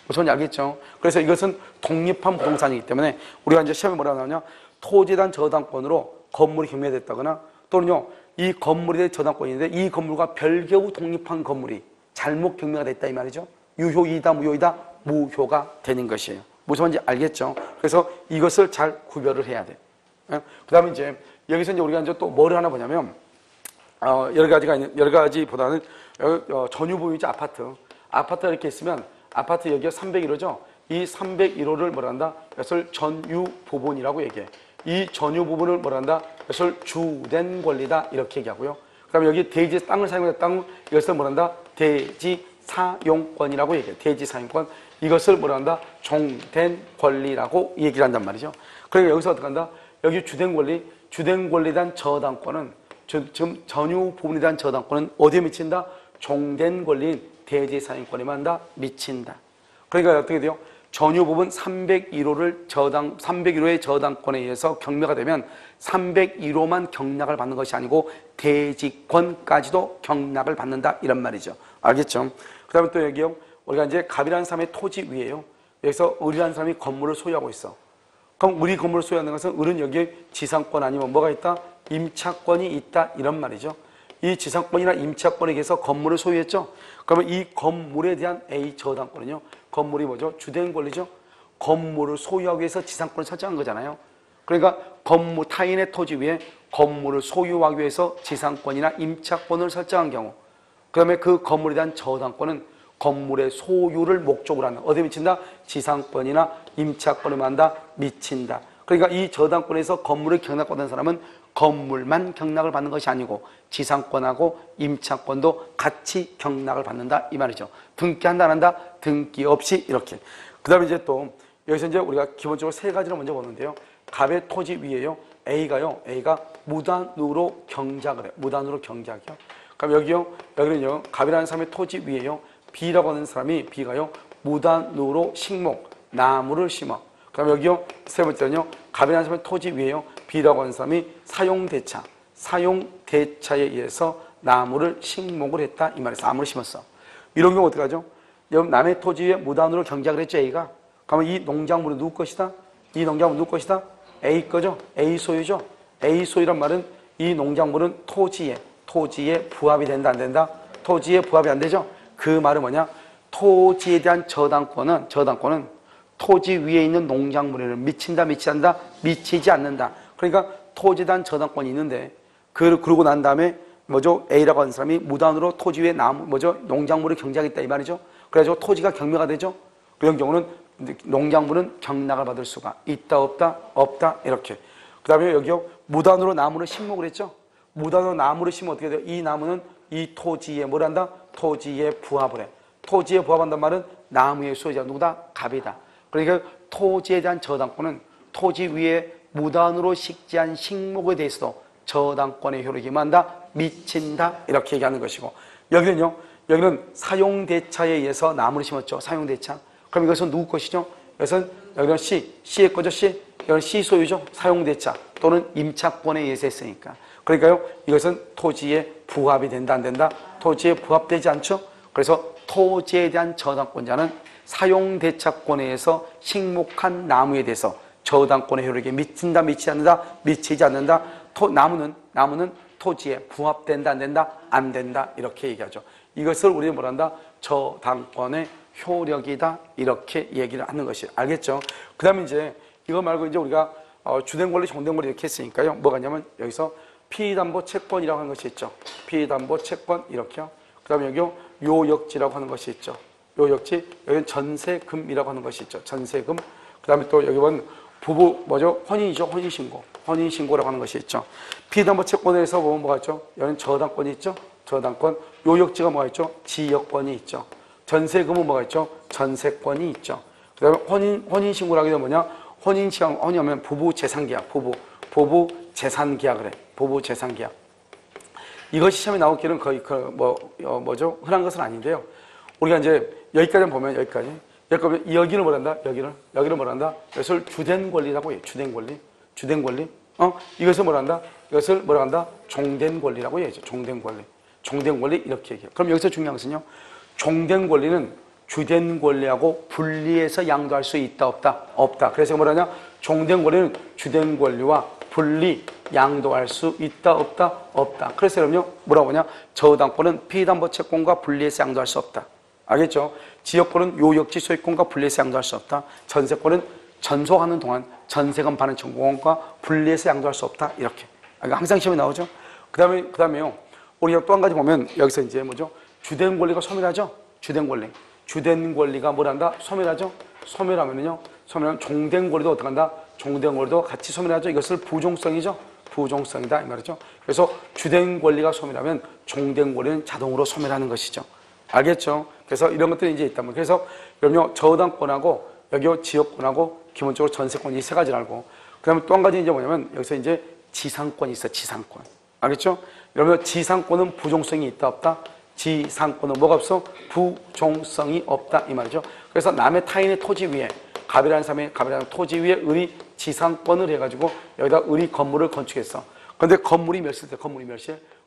무슨 알겠죠? 그래서 이것은 독립한 부동산이기 때문에 우리가 이제 시험에 뭐라고 나오냐? 토지에 대한 저당권으로 건물이 경매됐다거나, 또는요, 이 건물에 대한 저당권인데 이 건물과 별개의 독립한 건물이 잘못 경매가 됐다, 이 말이죠. 유효이다, 무효이다? 무효가 되는 것이에요. 무슨 말인지 알겠죠? 그래서 이것을 잘 구별을 해야 돼. 그 다음에 이제 여기서 이제 우리가 이제 또 뭐를 하나 보냐면, 여러 가지가 있는, 여러 가지보다는 전유보유지 아파트가 이렇게 있으면, 아파트 여기가 301호죠. 이 301호를 뭐라 한다? 이것을 전유부분이라고 얘기해. 이 전유부분을 뭐라 한다? 이것을 주된 권리다, 이렇게 얘기하고요. 그 다음에 여기 대지 땅을 사용해서 땅, 이것을 뭐라 한다? 대지 사용권이라고 얘기해. 대지 사용권. 이것을 뭐라 한다? 종된 권리라고 얘기를 한단 말이죠. 그러니까 여기서 어떻게 한다? 여기 주된 권리에 대한 저당권은, 지금 전유 부분에 대한 저당권은 어디에 미친다? 종된 권리인 대지 사용권에만 한다? 미친다. 그러니까 어떻게 돼요? 전유 부분 301호를 301호의 저당권에 의해서 경매가 되면 301호만 경락을 받는 것이 아니고 대지권까지도 경락을 받는다, 이런 말이죠. 알겠죠? 그 다음에 또 여기요, 우리가 이제 갑이라는 사람의 토지 위에요, 여기서 을이라는 사람이 건물을 소유하고 있어. 그럼 을이 건물을 소유하는 것은 을은 여기에 지상권 아니면 뭐가 있다? 임차권이 있다, 이런 말이죠. 이 지상권이나 임차권에 의해서 건물을 소유했죠. 그러면 이 건물에 대한 A 저당권은요, 건물이 뭐죠? 주된 권리죠. 건물을 소유하기 위해서 지상권을 설정한 거잖아요. 그러니까 건물, 타인의 토지 위에 건물을 소유하기 위해서 지상권이나 임차권을 설정한 경우, 그 다음에 그 건물에 대한 저당권은 건물의 소유를 목적으로 하는, 어디에 미친다? 지상권이나 임차권에 만다? 미친다. 그러니까 이 저당권에서 건물을 경락받는 사람은 건물만 경락을 받는 것이 아니고 지상권하고 임차권도 같이 경락을 받는다, 이 말이죠. 등기한다, 안 한다? 등기 없이, 이렇게. 그 다음에 이제 또 여기서 이제 우리가 기본적으로 세 가지를 먼저 보는데요. 갑의 토지 위에요, A가 무단으로 경작을 해요. 무단으로 경작이요. 그럼 여기는요, 갑이라는 사람의 토지 위에요, B라고 하는 사람이, B가요, 무단으로 식목, 나무를 심어. 그럼 여기요, 세 번째는요, 갑이라는 사람의 토지 위에요, B라고 하는 사람이 사용대차에 의해서 나무를 식목을 했다, 이 말이에요. 나무를 심었어. 이런 경우 어떻게 하죠? 여러분, 남의 토지 위에 무단으로 경작을 했죠, A가. 그러면 이 농작물은 누구 것이다? 이 농작물은 누구 것이다? A 거죠? A 소유죠? A 소유란 말은 이 농작물은 토지에 부합이 된다, 안 된다? 토지에 부합이 안 되죠? 그 말은 뭐냐? 토지에 대한 저당권은 토지 위에 있는 농작물에는 미친다, 미치지 않는다? 미치지 않는다. 그러니까 토지에 대한 저당권이 있는데, 그러고 난 다음에 뭐죠? A라고 하는 사람이 무단으로 토지 위에 농작물을 경작했다, 이 말이죠. 그래가지고 토지가 경매가 되죠. 그런 경우는 농작물은 경락을 받을 수가 있다, 없다? 없다, 이렇게. 그 다음에 여기요, 무단으로 나무를 심목을 했죠. 무단으로 나무를 심으면 어떻게 돼요? 이 나무는 이 토지에 뭘 한다? 토지에 부합을 해. 토지에 부합한단 말은 나무의 소유자 누구다? 갑이다. 그러니까 토지에 대한 저당권은 토지 위에 무단으로 식지한 식목에 대해서도 저당권의 효력이 만다? 미친다, 이렇게 얘기하는 것이고, 여기는 사용대차에 의해서 나무를 심었죠. 사용대차. 그럼 이것은 누구 것이죠? 여기는 C의 거죠. 이건 C 소유죠. 사용대차 또는 임차권에 의해서 했으니까. 그러니까요, 이것은 토지에 부합이 된다, 안 된다? 토지에 부합되지 않죠? 그래서 토지에 대한 저당권자는 사용대차권에 의해서 식목한 나무에 대해서 저당권의 효력이 미친다, 미치지 않는다? 미치지 않는다. 나무는 토지에 부합된다, 안 된다? 안 된다, 이렇게 얘기하죠. 이것을 우리는 뭐란다? 저당권의 효력이다. 이렇게 얘기를 하는 것이 알겠죠? 그 다음에 이제 이거 말고 이제 우리가 주된 권리, 종된 권리 이렇게 했으니까요. 뭐가 있냐면 여기서 피담보 채권이라고 하는 것이 있죠. 피담보 채권 이렇게요. 그 다음에 여기 요역지라고 하는 것이 있죠. 요역지, 여기는 전세금이라고 하는 것이 있죠. 전세금. 그 다음에 또 여기 보면 부부 뭐죠? 혼인이죠. 혼인신고. 혼인신고라고 하는 것이 있죠. 피담보 채권에서 보면 뭐가 있죠? 여기는 저당권이 있죠. 저당권. 요역지가 뭐가 있죠? 지역권이 있죠. 전세금은 뭐가 있죠? 전세권이 있죠. 그 다음에 혼인신고라고 하면 뭐냐? 혼인하면 부부 재산계약. 부부 재산계약을 해. 부부 재산계약. 이것이 시험에 나오기는 거의 뭐죠? 흔한 것은 아닌데요. 우리가 이제 여기까지 보면 여기까지 여기를 뭐란다? 여기를 뭐란다? 이것을 주된 권리라고 해요. 주된 권리. 이것을 뭐란다? 이것을 뭐라 한다? 종된 권리라고 해야죠. 종된 권리 이렇게 얘기해요. 그럼 여기서 중요한 것은요. 종된 권리는 주된 권리하고 분리해서 양도할 수 있다 없다. 그래서 뭐라냐? 종된 권리는 주된 권리와 분리 양도할 수 있다 없다. 그래서 여러분요 뭐라고 하냐? 저당권은 피담보 채권과 분리해서 양도할 수 없다. 알겠죠? 지역권은 요역지 소유권과 분리해서 양도할 수 없다. 전세권은 전소하는 동안 전세금 받는 청구권과 분리해서 양도할 수 없다. 이렇게. 항상 시험에 나오죠. 그다음에요. 우리가 또 한 가지 보면 여기서 이제 뭐죠? 주된 권리가 소멸하죠. 주된 권리가 뭐란다? 소멸하죠. 소멸하면 종된 권리도 어떻게 한다? 종된 권리도 같이 소멸하죠. 이것을 부종성이죠. 부종성이다 이 말이죠. 그래서 주된 권리가 소멸하면 종된 권리는 자동으로 소멸하는 것이죠. 알겠죠? 그래서 이런 것들이 이제 있다면 그래서 여러분요 저당권하고 여기 지역권하고 기본적으로 전세권 이 세 가지를 알고 그다음에 또 한 가지 이제 뭐냐면 여기서 이제 지상권이 있어. 지상권. 알겠죠? 여러분 지상권은 부종성이 있다 없다? 지상권은 뭐가 없어? 부종성이 없다 이 말이죠. 그래서 남의 타인의 토지 위에 갑이라는 사람의 갑이라는 토지 위에 을이 지상권을 해가지고 여기다 을이 건물을 건축했어. 그런데 건물이 멸실됐다.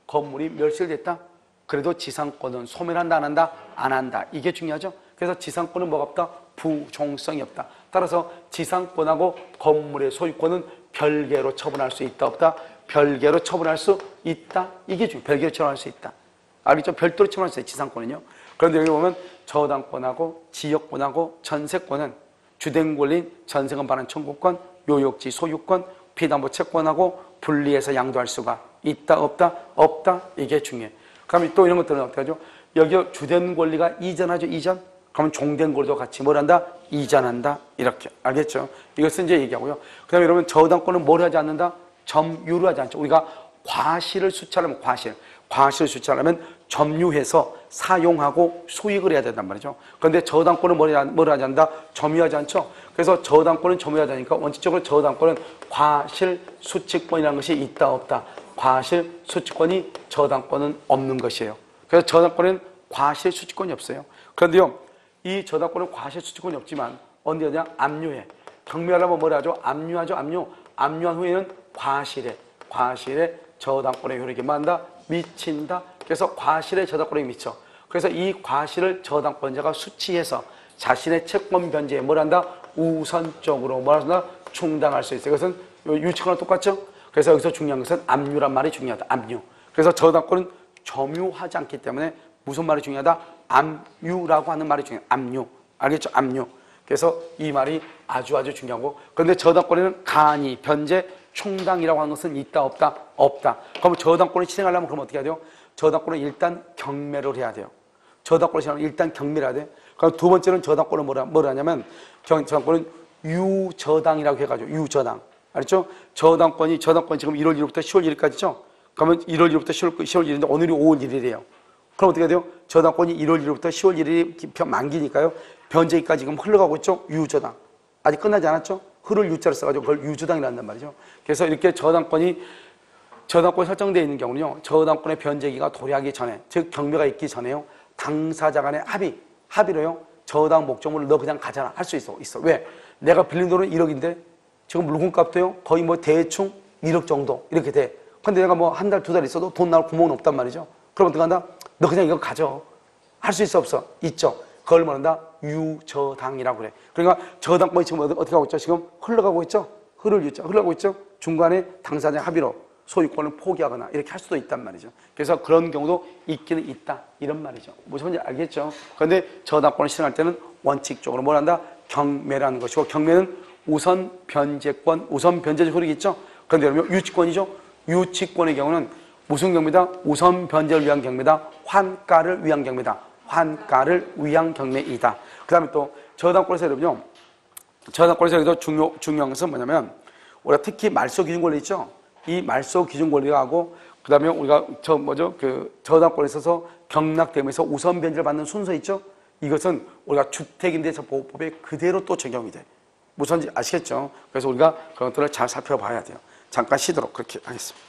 건물이 멸실됐다. 그래도 지상권은 소멸한다 안 한다? 안 한다. 이게 중요하죠. 그래서 지상권은 뭐가 없다? 부종성이 없다. 따라서 지상권하고 건물의 소유권은 별개로 처분할 수 있다 없다? 별개로 처분할 수 있다. 이게 중요해요. 별개로 처분할 수 있다. 알겠죠? 별도로 처분할 수 있어요. 지상권은요. 그런데 여기 보면 저당권하고 지역권하고 전세권은 주된 권리인 전세금 반환 청구권, 요역지 소유권, 피담보 채권하고 분리해서 양도할 수가 있다 없다? 없다. 이게 중요해요. 그러면 또 이런 것들은 어떻게 하죠? 여기 주된 권리가 이전하죠. 이전. 그러면 종된 권리도 같이 뭘 한다? 이전한다. 이렇게. 알겠죠? 이것은 이제 얘기하고요. 그 다음에 여러분 저당권은 뭘 하지 않는다? 점유를 하지 않죠. 우리가 과실을 수차하면 과실을 수차하면 점유해서 사용하고 소익을 해야 된단 말이죠. 그런데 저당권은 뭘 하지 않는다? 점유하지 않죠. 그래서 저당권은 점유하지 않으니까 원칙적으로 저당권은 과실 수취권이라는 것이 있다 없다? 과실 수취권이 저당권은 없는 것이에요. 그래서 저당권은 과실 수취권이 없어요. 그런데요, 이 저당권은 과실 수취권이 없지만 언제 하냐? 압류해. 경매하려면 뭘 하죠? 압류하죠. 압류한 후에는 과실에 저당권의 효력이 만다 미친다. 그래서 과실에 저당권이 미쳐. 그래서 이 과실을 저당권자가 수취해서 자신의 채권 변제에 뭘 한다? 우선적으로 뭘 한다? 충당할 수 있어요. 이것은 유치권과 똑같죠? 그래서 여기서 중요한 것은 압류란 말이 중요하다. 압류. 그래서 저당권은 점유하지 않기 때문에 무슨 말이 중요하다? 압류라고 하는 말이 중요해요. 압류. 알겠죠? 압류. 그래서 이 말이 아주 중요하고 그런데 저당권에는 간이, 변제, 충당이라고 하는 것은 있다 없다? 없다. 그러면 저당권을 실행하려면 그럼 어떻게 해야 돼요? 저당권은 일단 경매를 해야 돼요. 저당권을 실행하려면 일단 경매를 해야 돼. 그럼 두 번째는 저당권은 뭐라 하냐면 저당권은 유저당이라고 해가지고 유저당. 알았죠? 저당권이 지금 1월 1일부터 10월 1일까지죠? 그러면 1월 1일부터 10월 1일인데 오늘이 5월 1일이에요. 그럼 어떻게 돼요? 저당권이 1월 1일부터 10월 1일이 만기니까요. 변제기까지 지금 흘러가고 있죠? 유저당. 아직 끝나지 않았죠? 흐를 유자를 써가지고 그걸 유저당이라는 말이죠. 그래서 이렇게 저당권이 설정되어 있는 경우는요. 저당권의 변제기가 도래하기 전에, 즉 경매가 있기 전에요. 당사자 간의 합의로요. 저당 목적물을 너 그냥 가져라 할 수 있어. 왜? 내가 빌린 돈은 1억인데 지금 물건값도요. 거의 뭐 대충 1억 정도 이렇게 돼. 근데 내가 뭐 한 달, 두 달 있어도 돈 나올 구멍은 없단 말이죠. 그럼 어떻게 한다? 너 그냥 이거 가져. 할 수 있어 없어? 있죠. 그걸 뭐란다? 유저당이라고 그래. 그러니까 저당권이 지금 어떻게 하고 있죠? 지금 흘러가고 있죠? 흘러가고 있죠? 중간에 당사자 합의로 소유권을 포기하거나 이렇게 할 수도 있단 말이죠. 그래서 그런 경우도 있기는 있다 이런 말이죠. 무슨 말인지 알겠죠? 그런데 저당권을 실행할 때는 원칙적으로 뭘 한다? 경매라는 것이고, 경매는 우선 변제권, 우선 변제적 효력이 있죠. 그런데 여러분 유치권이죠. 유치권의 경우는 무슨 경매다? 우선 변제를 위한 경매다. 환가를 위한 경매다. 환가를 위한 경매이다. 그 다음에 또 저당권에서 여러분요, 저당권에서 중요한 것은 뭐냐면, 우리가 특히 말소 기준 권리 있죠. 이 말소 기준 권리가 하고, 그 다음에 우리가 저당권에 있어서 경락되면서 우선 변제를 받는 순서 있죠. 이것은 우리가 주택임대차 보호법에 그대로 또 적용이 돼. 무슨지 아시겠죠? 그래서 우리가 그런 것들을 잘 살펴봐야 돼요. 잠깐 쉬도록 그렇게 하겠습니다.